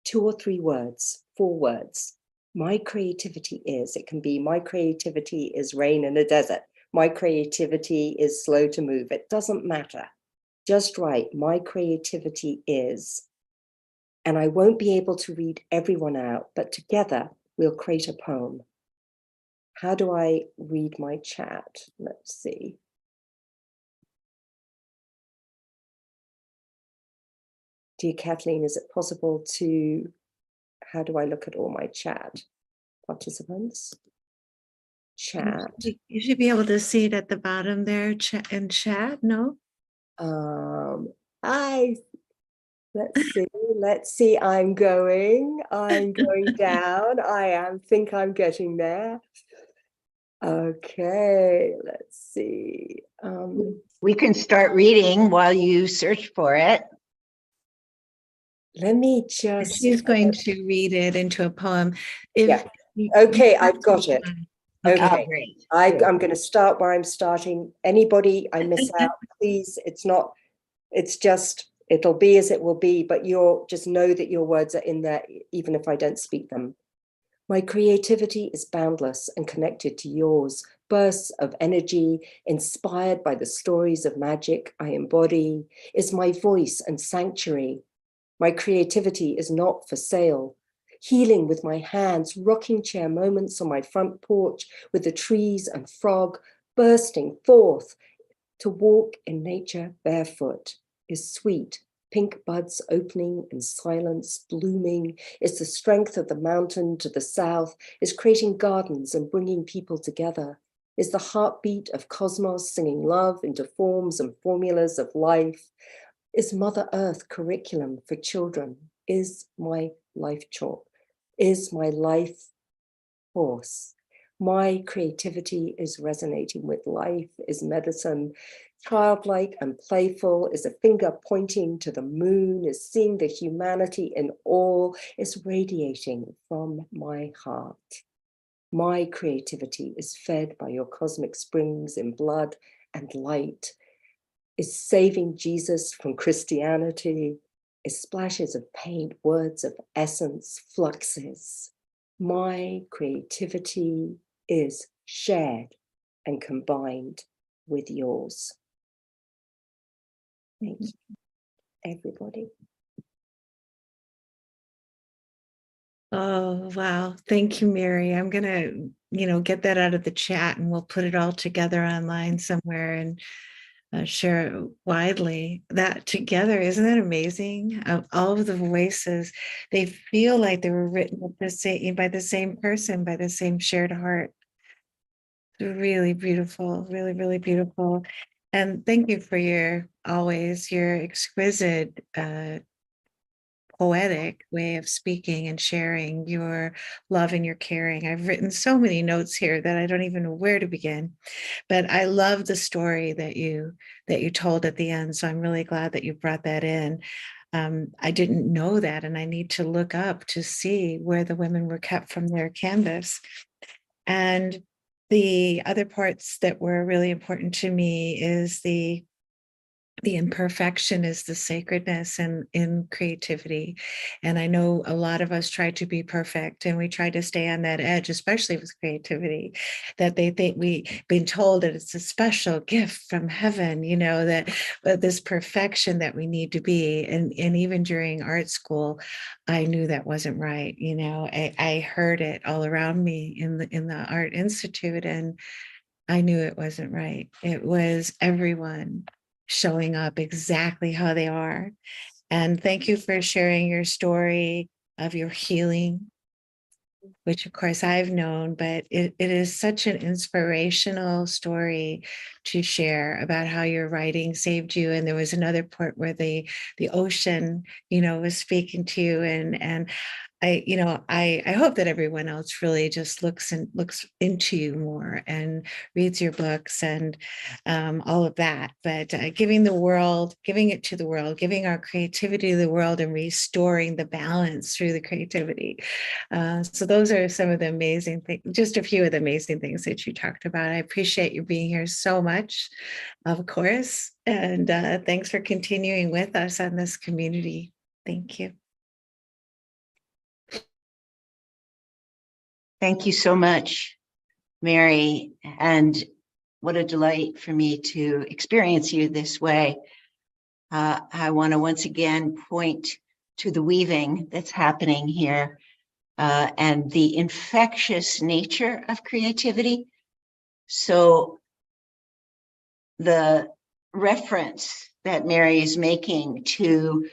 2 or 3 words, 4 words. My creativity is, it can be my creativity is rain in a desert. My creativity is slow to move. It doesn't matter. Just write, my creativity is, and I won't be able to read everyone out, but together we'll create a poem. How do I read my chat? Let's see. Dear Kathleen, is it possible to, how do I look at all my chat participants? Chat. You should be able to see it at the bottom there in chat, no? Let's see, I'm going down. Think I'm getting there. Okay, let's see. We can start reading while you search for it. Let me just. She's going to read it into a poem. Yeah. Okay, I've got it. Okay, Oh, great. I'm going to start where I'm starting. Anybody I miss out, please. It's just, it'll be as it will be, but you'll just know that your words are in there, even if I don't speak them. My creativity is boundless and connected to yours. Bursts of energy inspired by the stories of magic I embody is my voice and sanctuary. My creativity is not for sale. Healing with my hands, rocking chair moments on my front porch with the trees and frog bursting forth. To walk in nature barefoot is sweet. Pink buds opening in silence, blooming, is the strength of the mountain to the south, is creating gardens and bringing people together, is the heartbeat of cosmos singing love into forms and formulas of life, is Mother Earth curriculum for children, is my life chalk, is my life force. My creativity is resonating with life, is medicine. Childlike and playful, is a finger pointing to the moon, is seeing the humanity in all, is radiating from my heart. My creativity is fed by your cosmic springs in blood and light, is saving Jesus from Christianity, is splashes of paint, words of essence, fluxes. My creativity is shared and combined with yours. Thank you, everybody. Oh, wow. Thank you, Mary. I'm going to, get that out of the chat and we'll put it all together online somewhere and share it widely. That together, isn't that amazing? All of the voices, they feel like they were written by the same person, by the same shared heart. Really beautiful, really, really beautiful. And thank you for your exquisite, poetic way of speaking and sharing your love and your caring. I've written so many notes here that I don't even know where to begin, but I love the story that you told at the end. So I'm really glad that you brought that in. I didn't know that, and I need to look up to see where the women were kept from their canvas. And the other parts that were really important to me is the the imperfection is the sacredness in creativity. And I know a lot of us try to be perfect, and we try to stay on that edge, especially with creativity, that they think we've been told that it's a special gift from heaven, you know, that but this perfection that we need to be. And even during art school, I knew that wasn't right. You know, I heard it all around me in the Art Institute, and I knew it wasn't right. It was everyone showing up exactly how they are. And thank you for sharing your story of your healing, which of course I've known, but it is such an inspirational story to share about how your writing saved you. And there was another part where the ocean, you know, was speaking to you, and I hope that everyone else really just looks into you more and reads your books and all of that. But giving it to the world, giving our creativity to the world, and restoring the balance through the creativity. So those are some of the amazing things, just a few of the amazing things that you talked about. I appreciate you being here so much, of course. And thanks for continuing with us on this community. Thank you. Thank you so much, Mary. And what a delight for me to experience you this way. I want to once again point to the weaving that's happening here and the infectious nature of creativity. So the reference that Mary is making to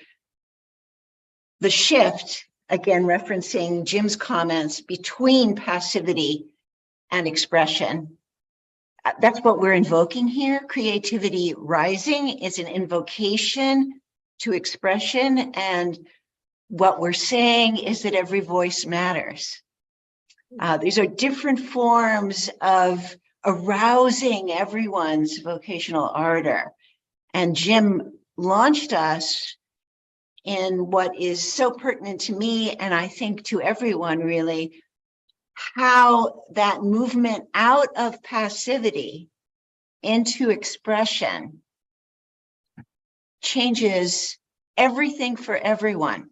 the shift, again, referencing Jim's comments, between passivity and expression. That's what we're invoking here. Creativity rising is an invocation to expression. And what we're saying is that every voice matters. These are different forms of arousing everyone's vocational ardor. And Jim launched us in what is so pertinent to me, and I think to everyone really, how that movement out of passivity into expression changes everything for everyone.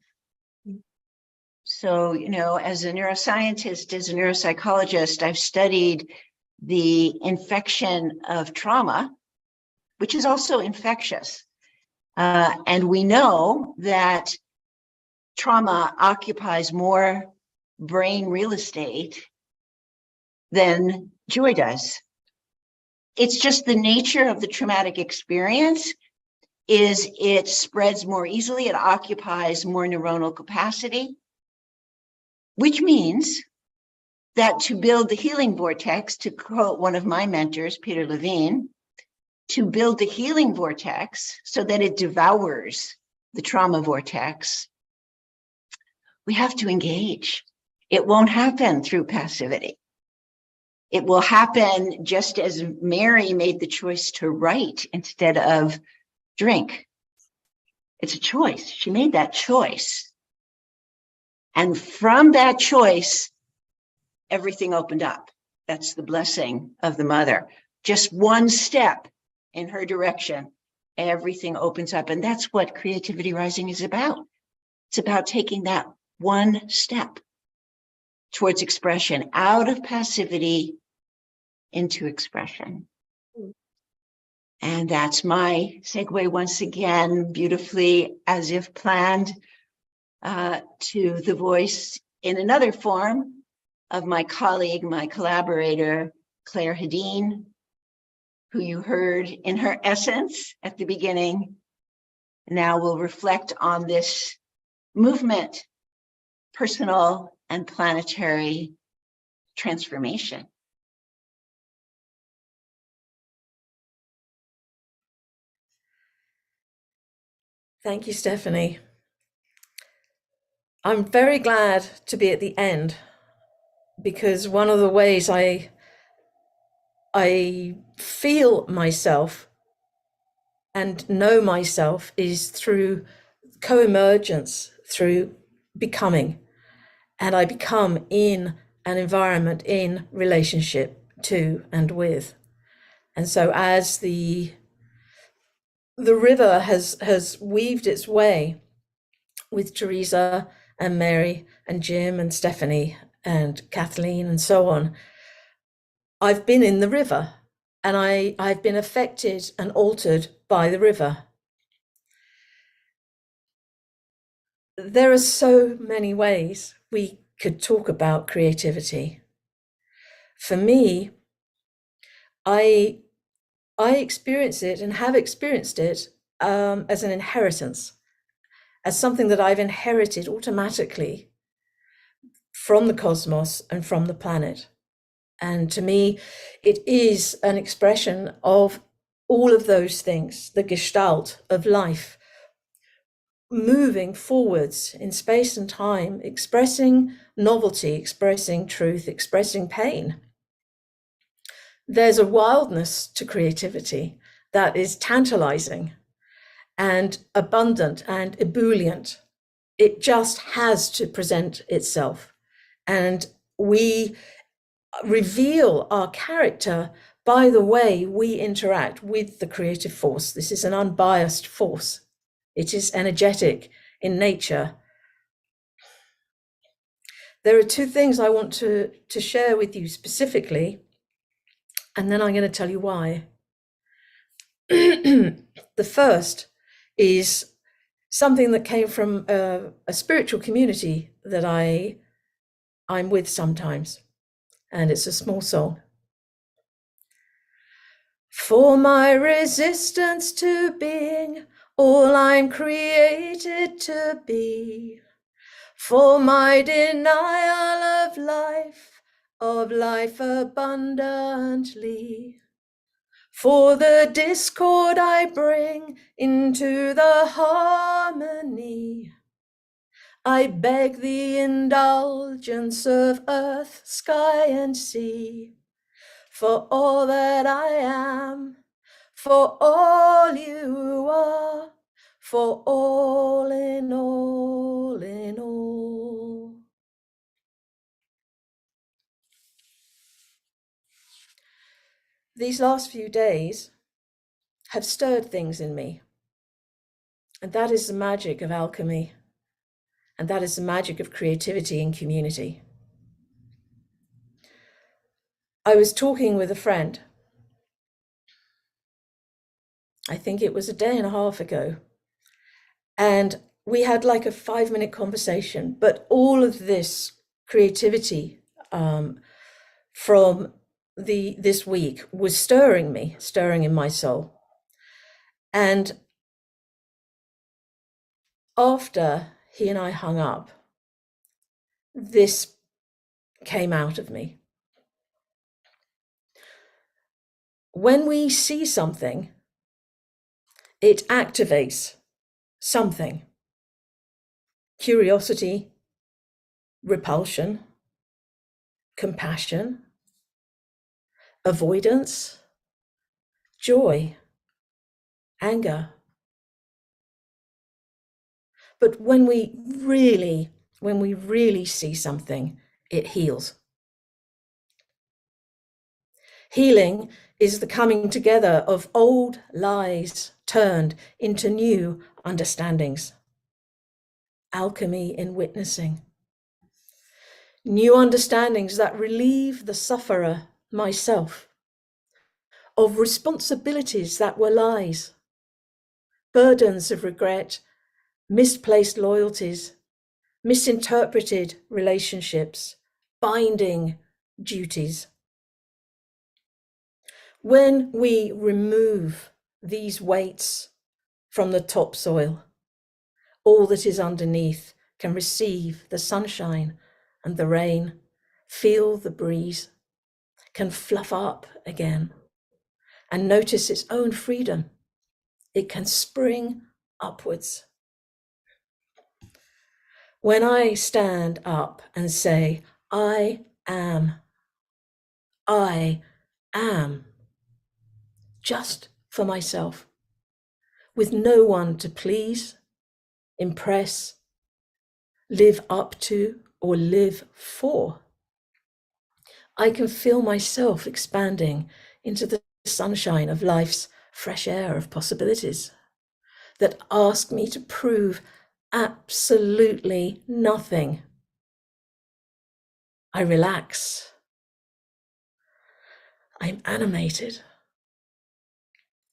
So, you know, as a neuroscientist, as a neuropsychologist, I've studied the infection of trauma, which is also infectious. And we know that trauma occupies more brain real estate than joy does. It's just the nature of the traumatic experience is it spreads more easily, it occupies more neuronal capacity, which means that to build the healing vortex, to quote one of my mentors, Peter Levine, to build the healing vortex so that it devours the trauma vortex, we have to engage. It won't happen through passivity. It will happen just as Mary made the choice to write instead of drink. It's a choice. She made that choice. And from that choice, everything opened up. That's the blessing of the mother. Just one step in her direction, everything opens up. And that's what Creativity Rising is about. It's about taking that one step towards expression, out of passivity into expression. And that's my segue once again, beautifully as if planned, to the voice in another form of my colleague, my collaborator, Claire Hedin, who you heard in her essence at the beginning. Now we'll reflect on this movement, personal and planetary transformation. Thank you, Stephanie. I'm very glad to be at the end, because one of the ways I feel myself and know myself is through co-emergence, through becoming. And I become in an environment, in relationship to and with. And so as the the river has weaved its way with Teresa and Mary and Jim and Stephanie and Kathleen and so on. I've been in the river, and I've been affected and altered by the river. There are so many ways we could talk about creativity. For me, I experience it and have experienced it as an inheritance, as something that I've inherited automatically from the cosmos and from the planet. And to me, it is an expression of all of those things, the gestalt of life, moving forwards in space and time, expressing novelty, expressing truth, expressing pain. There's a wildness to creativity that is tantalizing and abundant and ebullient. It just has to present itself. And we reveal our character by the way we interact with the creative force. This is an unbiased force. It is energetic in nature. There are two things I want to share with you specifically, and then I'm going to tell you why. The first is something that came from a spiritual community that I'm with sometimes, and it's a small song. For my resistance to being all I'm created to be, for my denial of life abundantly, for the discord I bring into the harmony, I beg the indulgence of earth, sky, and sea, for all that I am, for all you are, for all in all in all. These last few days have stirred things in me, and that is the magic of alchemy, and that is the magic of creativity in community. I was talking with a friend, I think it was a day and a half ago, and we had like a 5-minute conversation, but all of this creativity from this week was stirring in my soul. And after he and I hung up, this came out of me. When we see something, it activates something. Curiosity, repulsion, compassion, avoidance, joy, anger. But when we really see something, it heals. Healing is the coming together of old lies turned into new understandings. Alchemy in witnessing. New understandings that relieve the sufferer, myself, of responsibilities that were lies, burdens of regret, misplaced loyalties, misinterpreted relationships, binding duties. When we remove these weights from the topsoil, all that is underneath can receive the sunshine and the rain, feel the breeze, can fluff up again and notice its own freedom. It can spring upwards. When I stand up and say, I am, just for myself, with no one to please, impress, live up to, or live for, I can feel myself expanding into the sunshine of life's fresh air of possibilities. that ask me to prove absolutely nothing, I relax. I'm animated.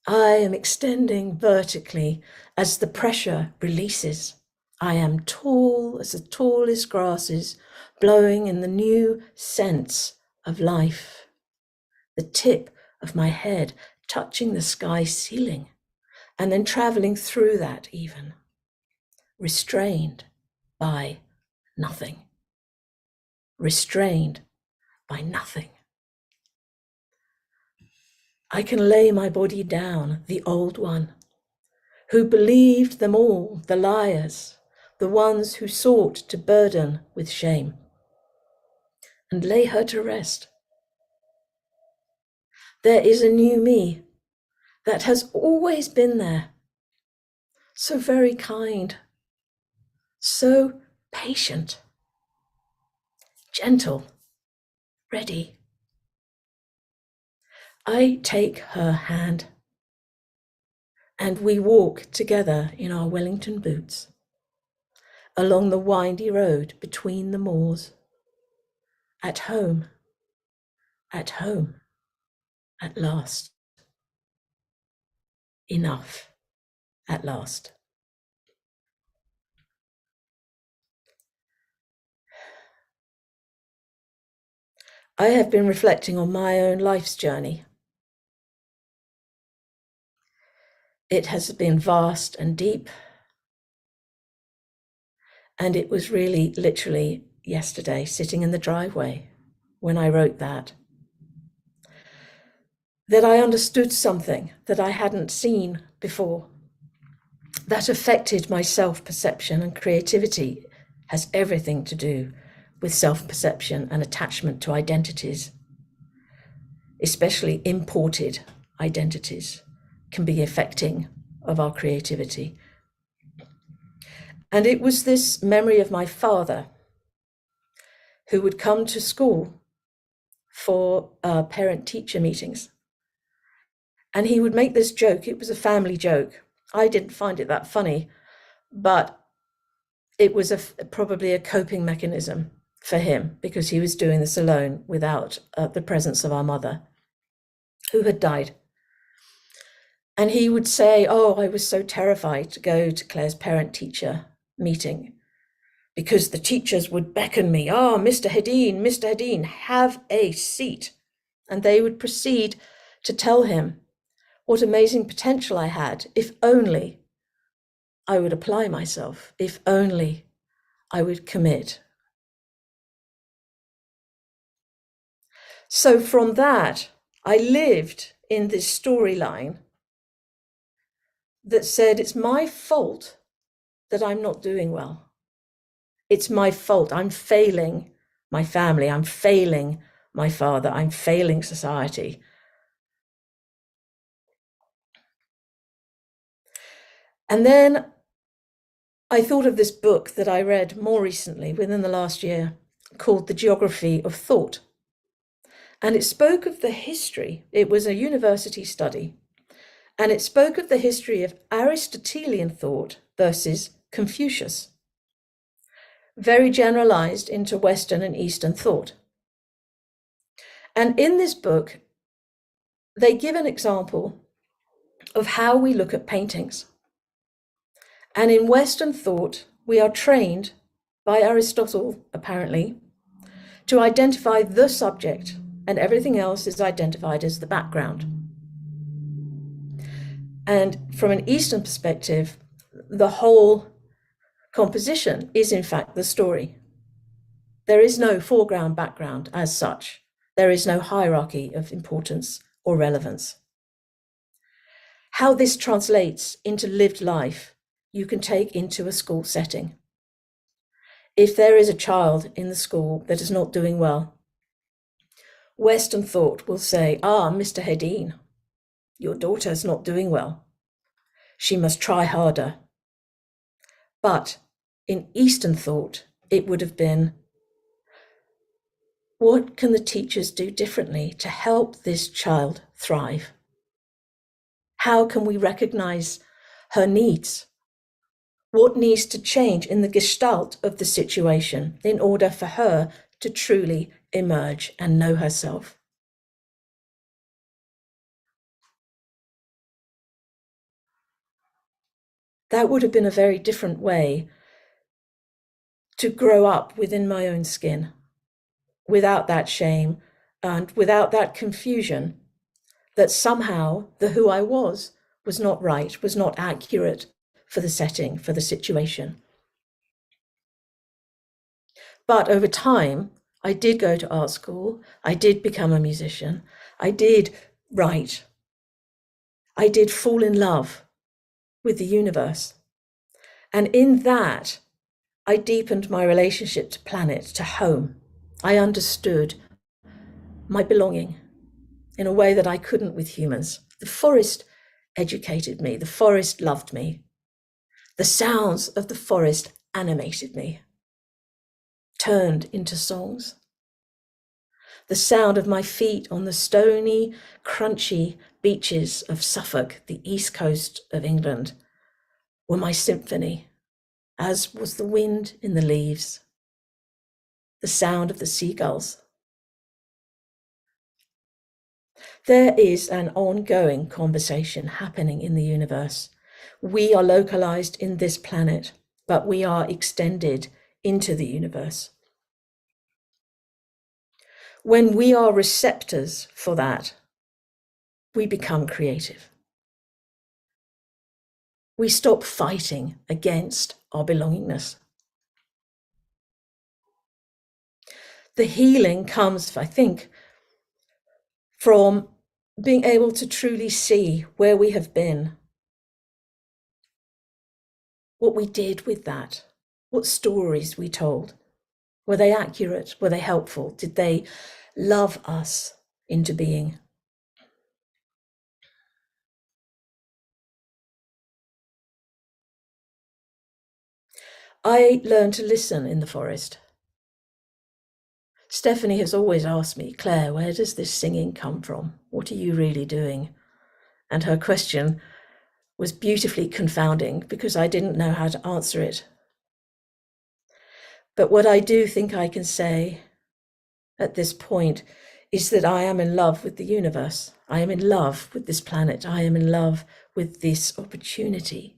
I am extending vertically as the pressure releases. I am tall as the tallest grasses, blowing in the new sense of life. The tip of my head touching the sky ceiling, and then traveling through that even, restrained by nothing. Restrained by nothing. I can lay my body down, the old one, who believed them all, the liars, the ones who sought to burden with shame, and lay her to rest. There is a new me that has always been there, so very kind, so patient, gentle, ready. I take her hand, and we walk together in our Wellington boots along the windy road between the moors. At home, at last. Enough, at last. I have been reflecting on my own life's journey. It has been vast and deep, and it was really literally yesterday, sitting in the driveway when I wrote that I understood something that I hadn't seen before, that affected my self-perception, and creativity has everything to do with self-perception and attachment to identities, especially imported identities, can be affecting of our creativity. And it was this memory of my father, who would come to school for parent-teacher meetings. And he would make this joke. It was a family joke. I didn't find it that funny, but it was probably a coping mechanism for him, because he was doing this alone without the presence of our mother, who had died. And he would say, oh, I was so terrified to go to Claire's parent-teacher meeting because the teachers would beckon me, oh, Mr. Hedin, have a seat. And they would proceed to tell him what amazing potential I had, if only I would apply myself, if only I would commit. So from that, I lived in this storyline that said, it's my fault that I'm not doing well. It's my fault. I'm failing my family. I'm failing my father. I'm failing society. And then I thought of this book that I read more recently, within the last year, called The Geography of Thought. And it spoke of the history. It was a university study. And it spoke of the history of Aristotelian thought versus Confucius, very generalized into Western and Eastern thought. And in this book, they give an example of how we look at paintings. And in Western thought, we are trained by Aristotle, apparently, to identify the subject, and everything else is identified as the background. And from an Eastern perspective, the whole composition is in fact the story. There is no foreground, background as such. There is no hierarchy of importance or relevance. How this translates into lived life, you can take into a school setting. If there is a child in the school that is not doing well, Western thought will say, Mr. Hedin, your daughter's not doing well. She must try harder. But in Eastern thought, it would have been, what can the teachers do differently to help this child thrive? How can we recognize her needs. What needs to change in the gestalt of the situation in order for her to truly emerge and know herself? That would have been a very different way to grow up within my own skin, without that shame and without that confusion that somehow the who I was not right, was not accurate for the setting, for the situation. But over time, I did go to art school. I did become a musician. I did write. I did fall in love with the universe. And in that, I deepened my relationship to planet, to home. I understood my belonging in a way that I couldn't with humans. The forest educated me. The forest loved me. The sounds of the forest animated me, turned into songs. The sound of my feet on the stony, crunchy beaches of Suffolk, the east coast of England, were my symphony, as was the wind in the leaves, the sound of the seagulls. There is an ongoing conversation happening in the universe. We are localized in this planet, but we are extended into the universe. When we are receptors for that, we become creative. We stop fighting against our belongingness. The healing comes, I think, from being able to truly see where we have been, what we did with that, what stories we told. Were they accurate? Were they helpful? Did they love us into being? I learned to listen in the forest. Stephanie has always asked me, Claire, where does this singing come from? What are you really doing? And her question was beautifully confounding because I didn't know how to answer it. But what I do think I can say at this point is that I am in love with the universe. I am in love with this planet. I am in love with this opportunity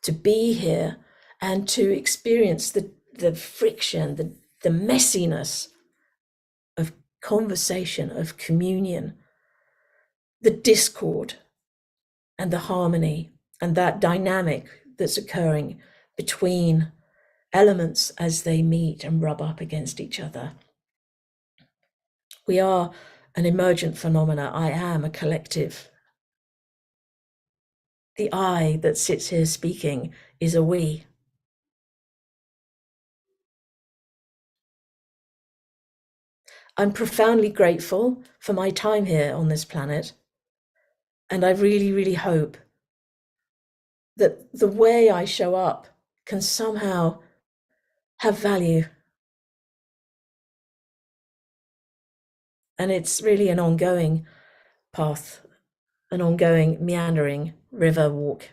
to be here and to experience the friction, the messiness of conversation, of communion, the discord and the harmony and that dynamic that's occurring between elements as they meet and rub up against each other. We are an emergent phenomena. I am a collective. The I that sits here speaking is a we. I'm profoundly grateful for my time here on this planet. And I really, really hope that the way I show up can somehow have value. And it's really an ongoing path, an ongoing meandering river walk.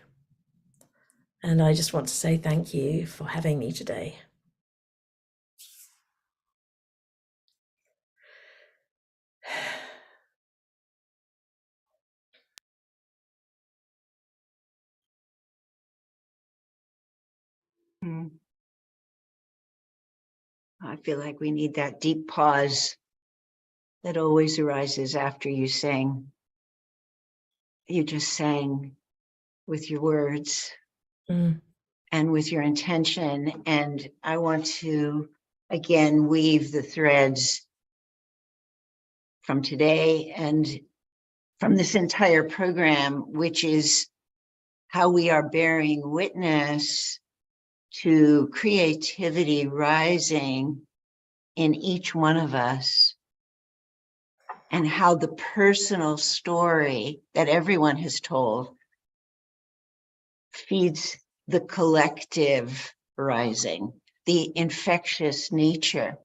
And I just want to say thank you for having me today. I feel like we need that deep pause that always arises after you sing. You just sang with your words and with your intention. And I want to, again, weave the threads from today and from this entire program, which is how we are bearing witness to creativity rising in each one of us, and how the personal story that everyone has told feeds the collective rising, the infectious nature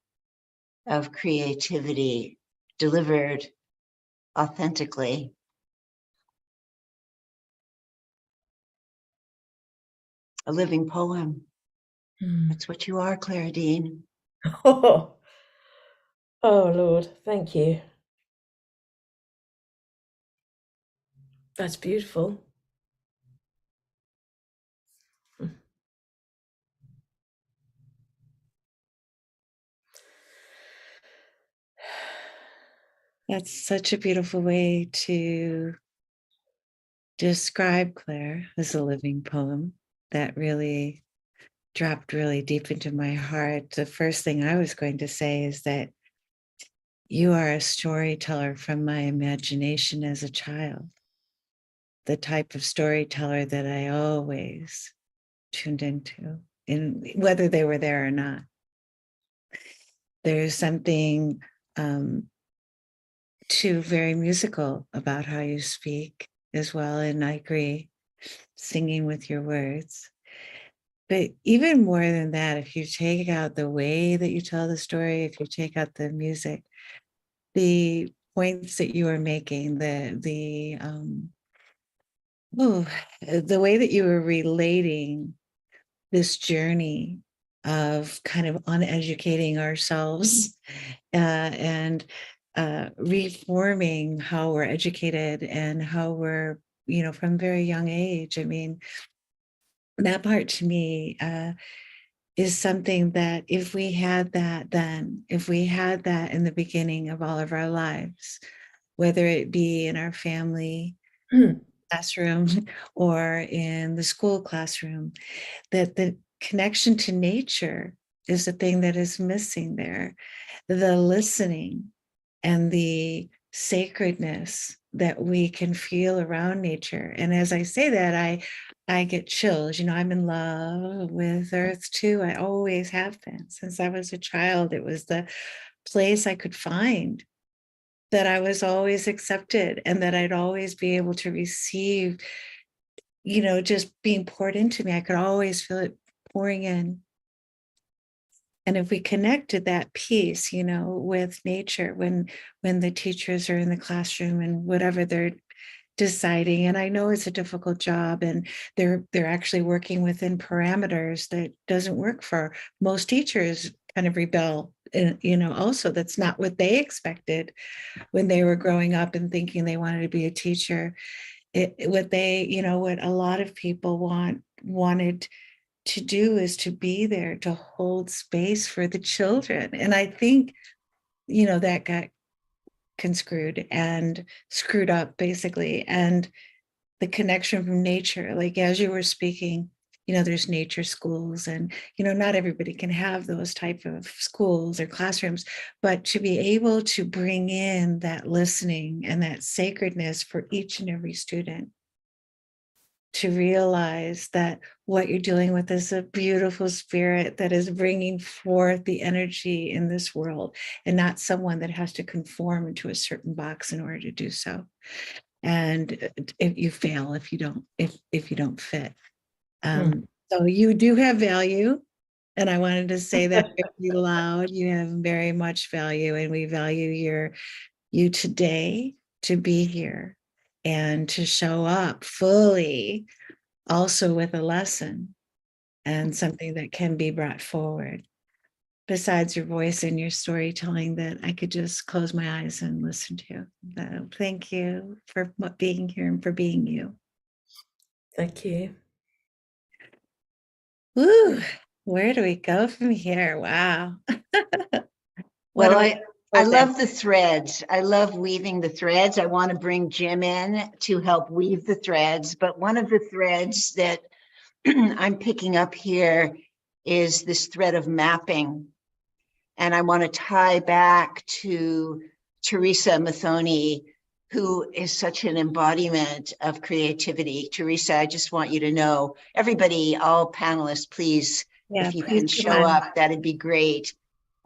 of creativity delivered authentically. a living poem. Hmm. That's what you are, Claridine. Oh, oh, Lord, thank you. That's beautiful. That's such a beautiful way to describe Claire as a living poem. That really dropped really deep into my heart. The first thing I was going to say is that you are a storyteller from my imagination as a child, the type of storyteller that I always tuned into, in whether they were there or not. There's something too very musical about how you speak as well, and I agree, singing with your words. But even more than that, if you take out the way that you tell the story, if you take out the music, the points that you are making, the way that you were relating this journey of kind of uneducating ourselves and reforming how we're educated and how we're, from very young age. I mean, that part to me is something that if we had that then, if we had that in the beginning of all of our lives, whether it be in our family classroom or in the school classroom, that the connection to nature is the thing that is missing there. The listening and the sacredness that we can feel around nature. And as I say that, I get chills. I'm in love with Earth too. I always have been since I was a child. It was the place I could find that I was always accepted and that I'd always be able to receive, just being poured into me. I could always feel it pouring in. And if we connected that piece, with nature, when the teachers are in the classroom and whatever they're deciding, and I know it's a difficult job, and they're actually working within parameters that doesn't work for most teachers. Kind of rebel, also that's not what they expected when they were growing up and thinking they wanted to be a teacher. What a lot of people wanted to do is to be there to hold space for the children. And I think, that got conscrewed and screwed up basically. And the connection from nature, like as you were speaking, there's nature schools and, not everybody can have those type of schools or classrooms, but to be able to bring in that listening and that sacredness for each and every student, to realize that what you're dealing with is a beautiful spirit that is bringing forth the energy in this world and not someone that has to conform into a certain box in order to do so. And if you fail, if you don't fit. So you do have value. And I wanted to say that very loud. You have very much value, and we value you today to be here and to show up fully, also with a lesson and something that can be brought forward. Besides your voice and your storytelling that I could just close my eyes and listen to. So thank you for being here and for being you. Thank you. Woo, where do we go from here? Wow. Well, I love the threads. I love weaving the threads. I want to bring Jim in to help weave the threads. But one of the threads that I'm picking up here is this thread of mapping. And I want to tie back to Teresa Mathoni, who is such an embodiment of creativity. Teresa, I just want you to know, everybody, all panelists, please, if you can show up, that'd be great.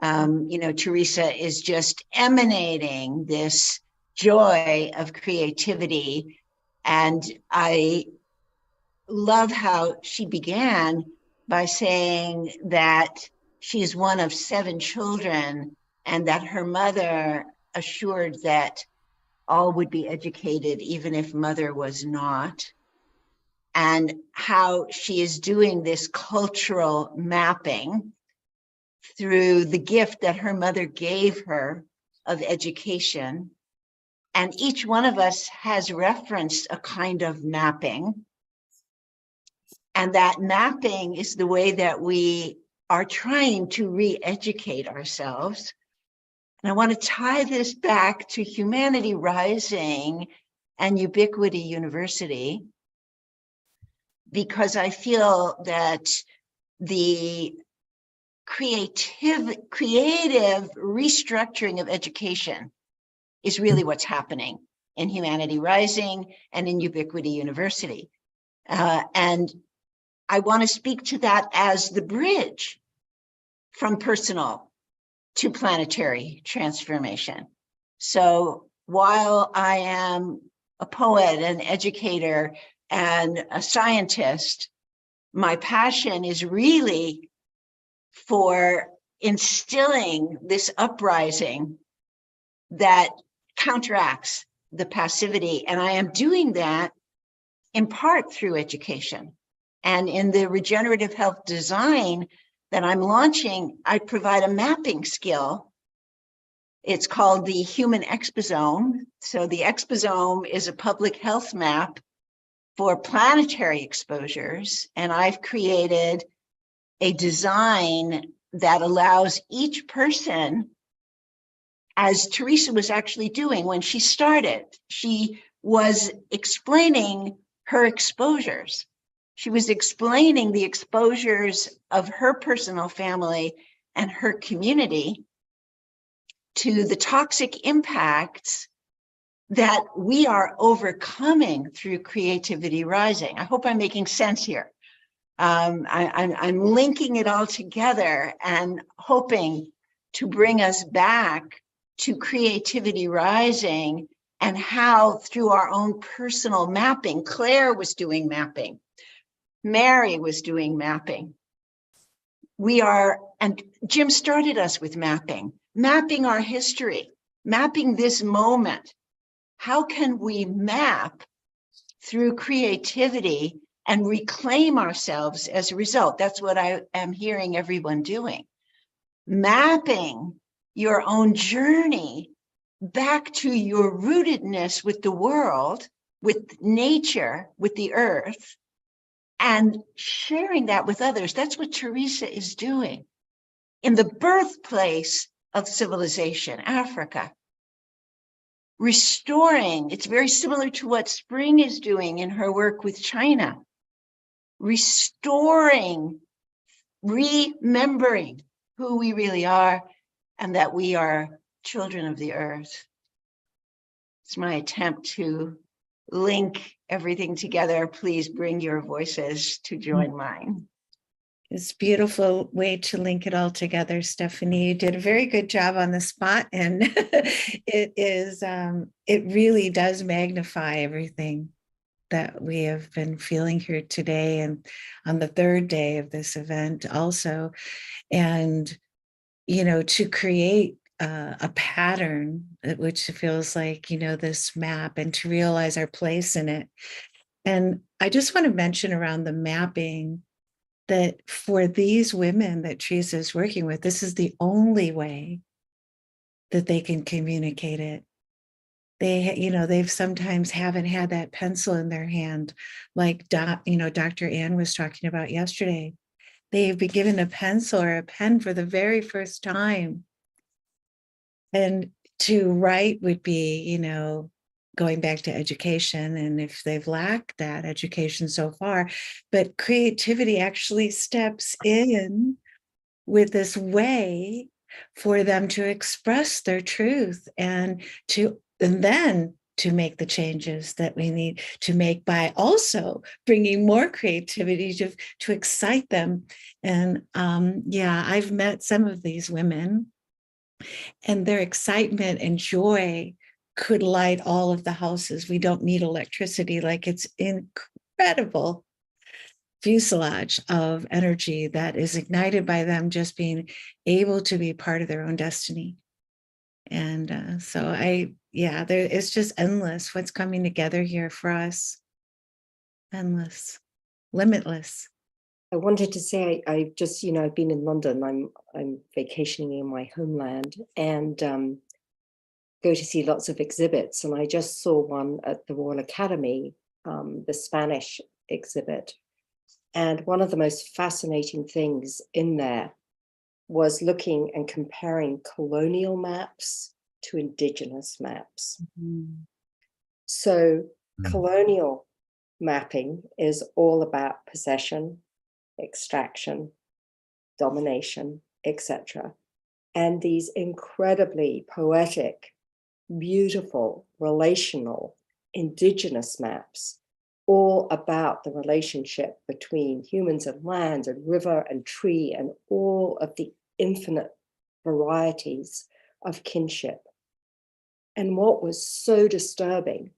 Teresa is just emanating this joy of creativity. And I love how she began by saying that she's one of 7 children and that her mother assured that all would be educated, even if mother was not. and how she is doing this cultural mapping through the gift that her mother gave her of education. And each one of us has referenced a kind of mapping. And that mapping is the way that we are trying to re-educate ourselves. And I want to tie this back to Humanity Rising and Ubiquity University, because I feel that the creative restructuring of education is really what's happening in Humanity Rising and in Ubiquity University. And I want to speak to that as the bridge from personal to planetary transformation. So while I am a poet, an educator, and a scientist, my passion is really for instilling this uprising that counteracts the passivity. And I am doing that in part through education. And in the regenerative health design that I'm launching, I provide a mapping skill. It's called the Human Exposome. So the exposome is a public health map for planetary exposures. And I've created a design that allows each person, as Teresa was actually doing when she started, she was explaining her exposures. She was explaining the exposures of her personal family and her community to the toxic impacts that we are overcoming through Creativity Rising. I hope I'm making sense here. I'm linking it all together and hoping to bring us back to Creativity Rising and how through our own personal mapping, Claire was doing mapping, Mary was doing mapping. And Jim started us with mapping our history, mapping this moment. How can we map through creativity and reclaim ourselves as a result? That's what I am hearing everyone doing. Mapping your own journey back to your rootedness with the world, with nature, with the earth, and sharing that with others. That's what Teresa is doing in the birthplace of civilization, Africa. Restoring, it's very similar to what Spring is doing in her work with China. Restoring, remembering who we really are and that we are children of the earth. It's my attempt to link everything together. Please bring your voices to join mine. It's a beautiful way to link it all together, Stephanie. You did a very good job on the spot, and it really does magnify everything that we have been feeling here today and on the third day of this event also. And, to create a pattern, which feels like, this map, and to realize our place in it. And I just want to mention around the mapping that for these women that Teresa is working with, this is the only way that they can communicate it. They've sometimes haven't had that pencil in their hand, like Dr. Ann was talking about yesterday. They've been given a pencil or a pen for the very first time. And to write would be, going back to education, and if they've lacked that education so far, but creativity actually steps in with this way for them to express their truth and then to make the changes that we need to make by also bringing more creativity to excite them. And I've met some of these women, and their excitement and joy could light all of the houses. We don't need electricity. Like, it's incredible fuselage of energy that is ignited by them just being able to be part of their own destiny. And it's just endless what's coming together here for us. endless, limitless. I wanted to say, I just, I've been in London. I'm vacationing in my homeland, and go to see lots of exhibits. And I just saw one at the Royal Academy, the Spanish exhibit. And one of the most fascinating things in there was looking and comparing colonial maps to indigenous maps. Mm-hmm. So colonial mapping is all about possession, extraction, domination, etc. And these incredibly poetic, beautiful, relational, indigenous maps, all about the relationship between humans and land and river and tree and all of the infinite varieties of kinship. And what was so disturbing,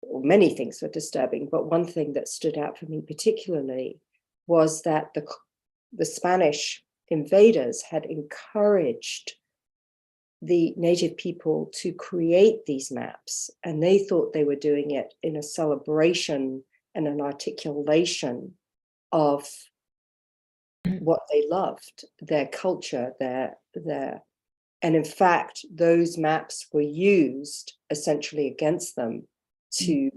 well, many things were disturbing, but one thing that stood out for me particularly was that the Spanish invaders had encouraged the native people to create these maps, and they thought they were doing it in a celebration and an articulation of what they loved, their culture, and in fact, those maps were used essentially against them to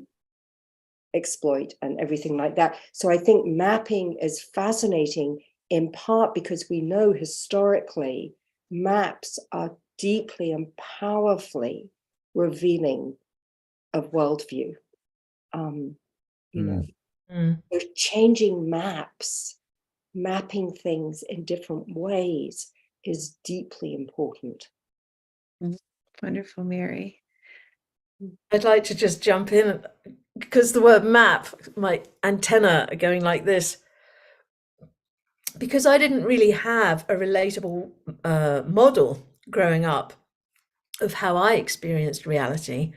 exploit and everything like that. So I think mapping is fascinating in part because we know historically maps are deeply and powerfully revealing of worldview. They're changing maps, mapping things in different ways is deeply important. Wonderful, Mary. I'd like to just jump in because the word map, my antenna are going like this. Because I didn't really have a relatable model growing up of how I experienced reality,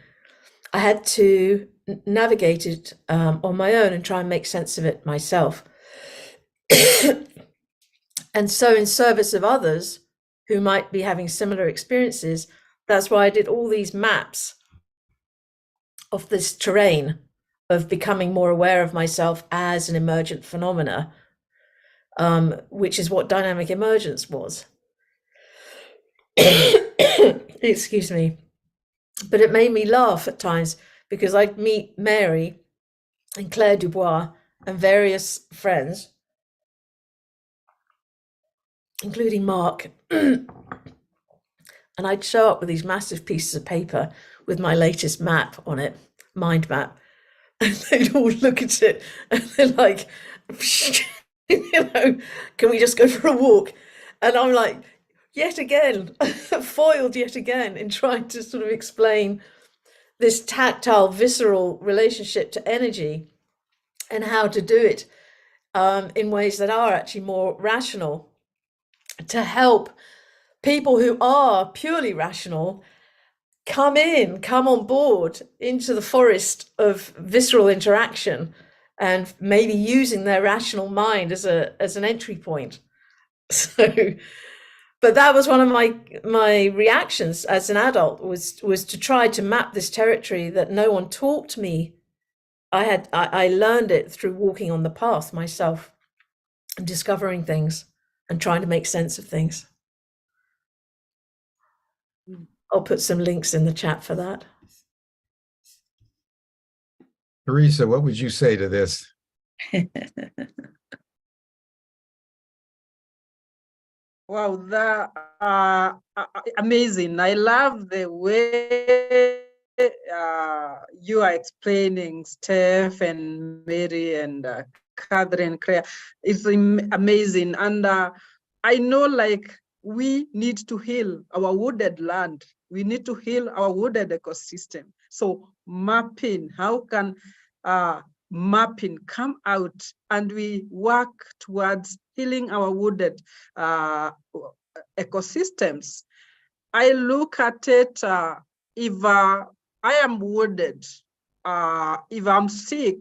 I had to navigate it on my own and try and make sense of it myself. And so in service of others who might be having similar experiences, that's why I did all these maps of this terrain of becoming more aware of myself as an emergent phenomena, which is what dynamic emergence was. Excuse me. But it made me laugh at times because I'd meet Mary and Claire Dubois and various friends, including Mark, and I'd show up with these massive pieces of paper with my latest map on it, mind map, and they'd all look at it and they're like, can we just go for a walk? And I'm like, yet again, foiled yet again in trying to sort of explain this tactile, visceral relationship to energy and how to do it in ways that are actually more rational, to help people who are purely rational come on board into the forest of visceral interaction and maybe using their rational mind as an entry point. So, but that was one of my reactions as an adult was to try to map this territory that no one taught me. I learned it through walking on the path myself and discovering things and trying to make sense of things. I'll put some links in the chat for that. Teresa, what would you say to this? Wow, that amazing. I love the way you are explaining, Steph and Mary and Catherine, Claire. It's amazing. And I know, like, we need to heal our wooded land. We need to heal our wooded ecosystem. So mapping, how can mapping come out and we work towards healing our wooded ecosystems? I look at it, if I am wooded, if I'm sick,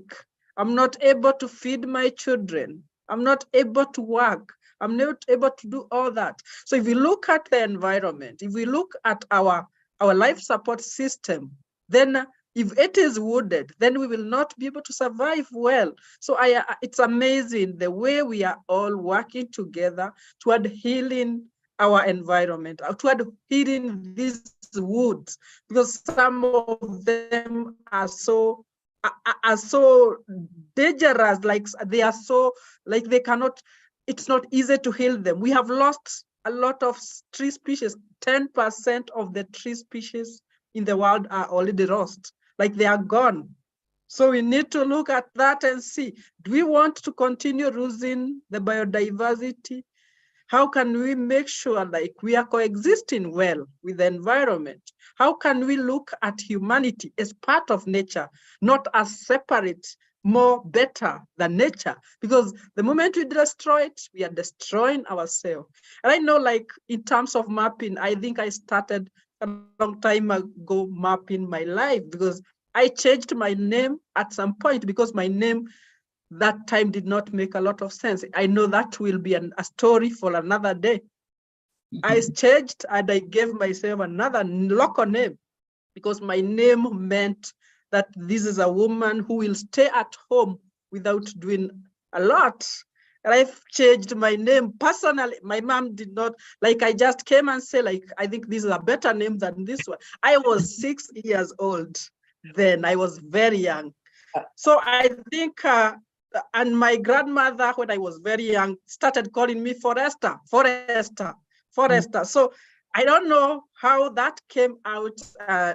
I'm not able to feed my children, I'm not able to work, I'm not able to do all that. So if we look at the environment, if we look at our life support system, then If it is wooded, then we will not be able to survive well. So it's amazing the way we are all working together toward healing our environment, toward healing these woods, because some of them are so dangerous, like they are so, like they cannot, it's not easy to heal them. We have lost a lot of tree species. 10% of the tree species in the world are already lost, like they are gone. So we need to look at that and see, do we want to continue losing the biodiversity? How can we make sure like we are coexisting well with the environment? How can we look at humanity as part of nature, not as separate, more better than nature? Because the moment we destroy it, we are destroying ourselves. And I know, like in terms of mapping, I think I started a long time ago mapping my life, because I changed my name at some point because my name that time did not make a lot of sense. I know that will be a story for another day. I changed and I gave myself another local name because my name meant that this is a woman who will stay at home without doing a lot. And I've changed my name personally. My mom did not, like I just came and said, like, I think this is a better name than this one. I was 6 years old then. I was very young. So I think, and my grandmother, when I was very young, started calling me Forester. So I don't know how that came out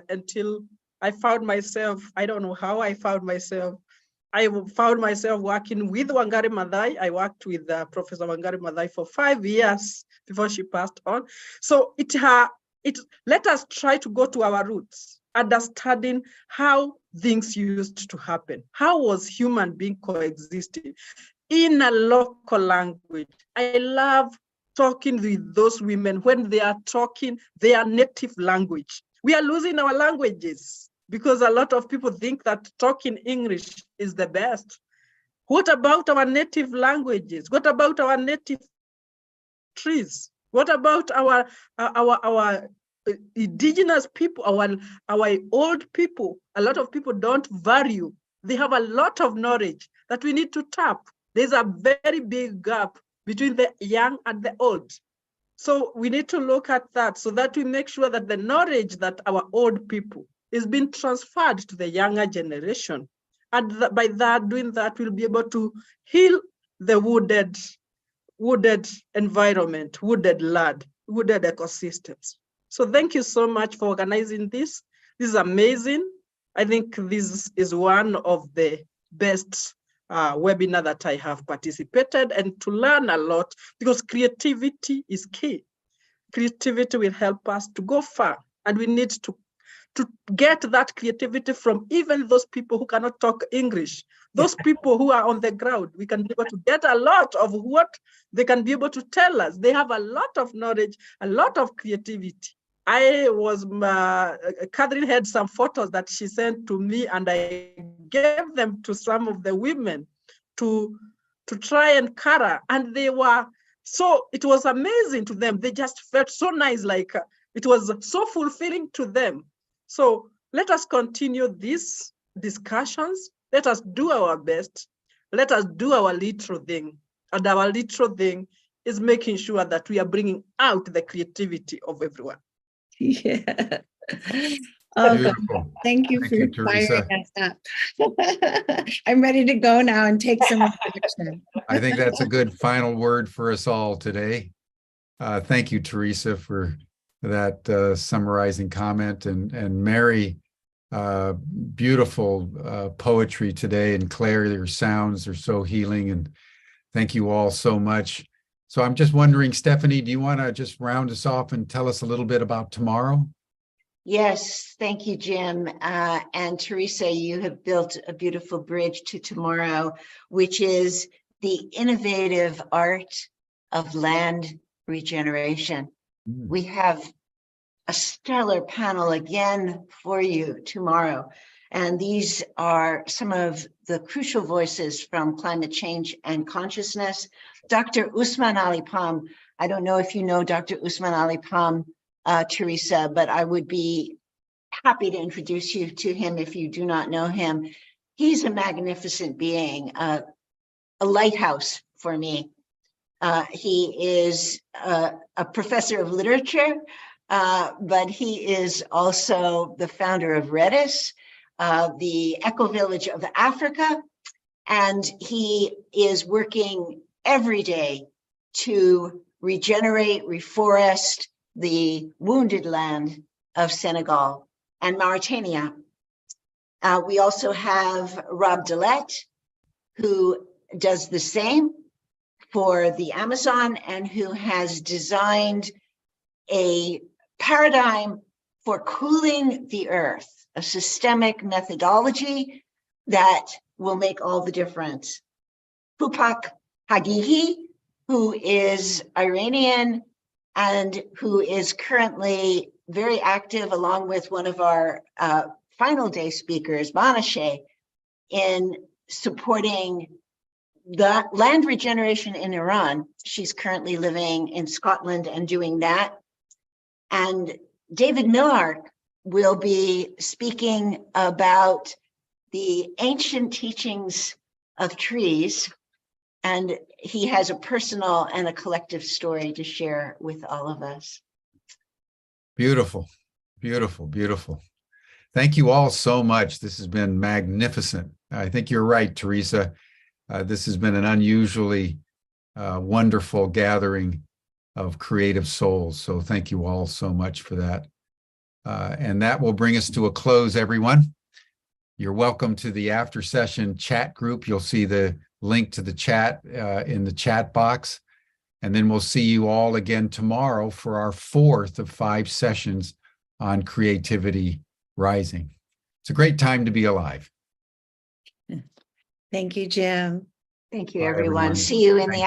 until I found myself, I don't know how I found myself. I found myself working with Wangari Maathai. I worked with Professor Wangari Maathai for 5 years before she passed on. So let us try to go to our roots, understanding how things used to happen. How was human being coexisting in a local language? I love talking with those women when they are talking their native language. We are losing our languages because a lot of people think that talking English is the best. What about our native languages? What about our native trees? What about our indigenous people, our old people? A lot of people don't value. They have a lot of knowledge that we need to tap. There's a very big gap between the young and the old. So we need to look at that so that we make sure that the knowledge that our old people is being transferred to the younger generation. And by that, doing that, we'll be able to heal the wooded environment, wooded land, wooded ecosystems. So thank you so much for organizing this. This is amazing. I think this is one of the best webinar that I have participated, and to learn a lot, because creativity is key. Creativity will help us to go far, and we need to get that creativity from even those people who cannot talk English. Those people who are on the ground, we can be able to get a lot of what they can be able to tell us. They have a lot of knowledge, a lot of creativity. Kathleen had some photos that she sent to me, and I gave them to some of the women to try and color. And they were, so it was amazing to them. They just felt so nice, like it was so fulfilling to them. So let us continue these discussions. Let us do our best. Let us do our little thing. And our little thing is making sure that we are bringing out the creativity of everyone. Yeah. Oh, Beautiful. thank you for Teresa. firing us up. I'm ready to go now and take some action. I think that's a good final word for us all today. Thank you, Teresa, for that summarizing comment, and Mary, beautiful poetry today, and Claire, your sounds are so healing, and thank you all so much. So I'm just wondering, Stephanie, do you want to just round us off and tell us a little bit about tomorrow? Yes, thank you, Jim. And Teresa, you have built a beautiful bridge to tomorrow, which is the innovative art of land regeneration. We have a stellar panel again for you tomorrow. And these are some of the crucial voices from climate change and consciousness. Dr. Usman Ali Palm, I don't know if you know Dr. Usman Ali Palm, Teresa, but I would be happy to introduce you to him if you do not know him. He's a magnificent being, a lighthouse for me. He is a professor of literature, but he is also the founder of Redis, the Eco Village of Africa, and he is working every day to regenerate, reforest the wounded land of Senegal and Mauritania. We also have Rob Dillette, who does the same for the Amazon and who has designed a paradigm for cooling the earth, a systemic methodology that will make all the difference. Pupak Hagihi, who is Iranian and who is currently very active along with one of our final day speakers, Banashe, in supporting the land regeneration in Iran. She's currently living in Scotland and doing that. And David Millark will be speaking about the ancient teachings of trees. And he has a personal and a collective story to share with all of us. Beautiful, beautiful, beautiful. Thank you all so much. This has been magnificent. I think you're right, Teresa. This has been an unusually wonderful gathering of creative souls. So thank you all so much for that. And that will bring us to a close, everyone. You're welcome to the after session chat group. You'll see the link to the chat in the chat box. And then we'll see you all again tomorrow for our 4th of 5 sessions on creativity rising. It's a great time to be alive. Thank you, Jim. Thank you, Bye, everyone. everyone. See you in the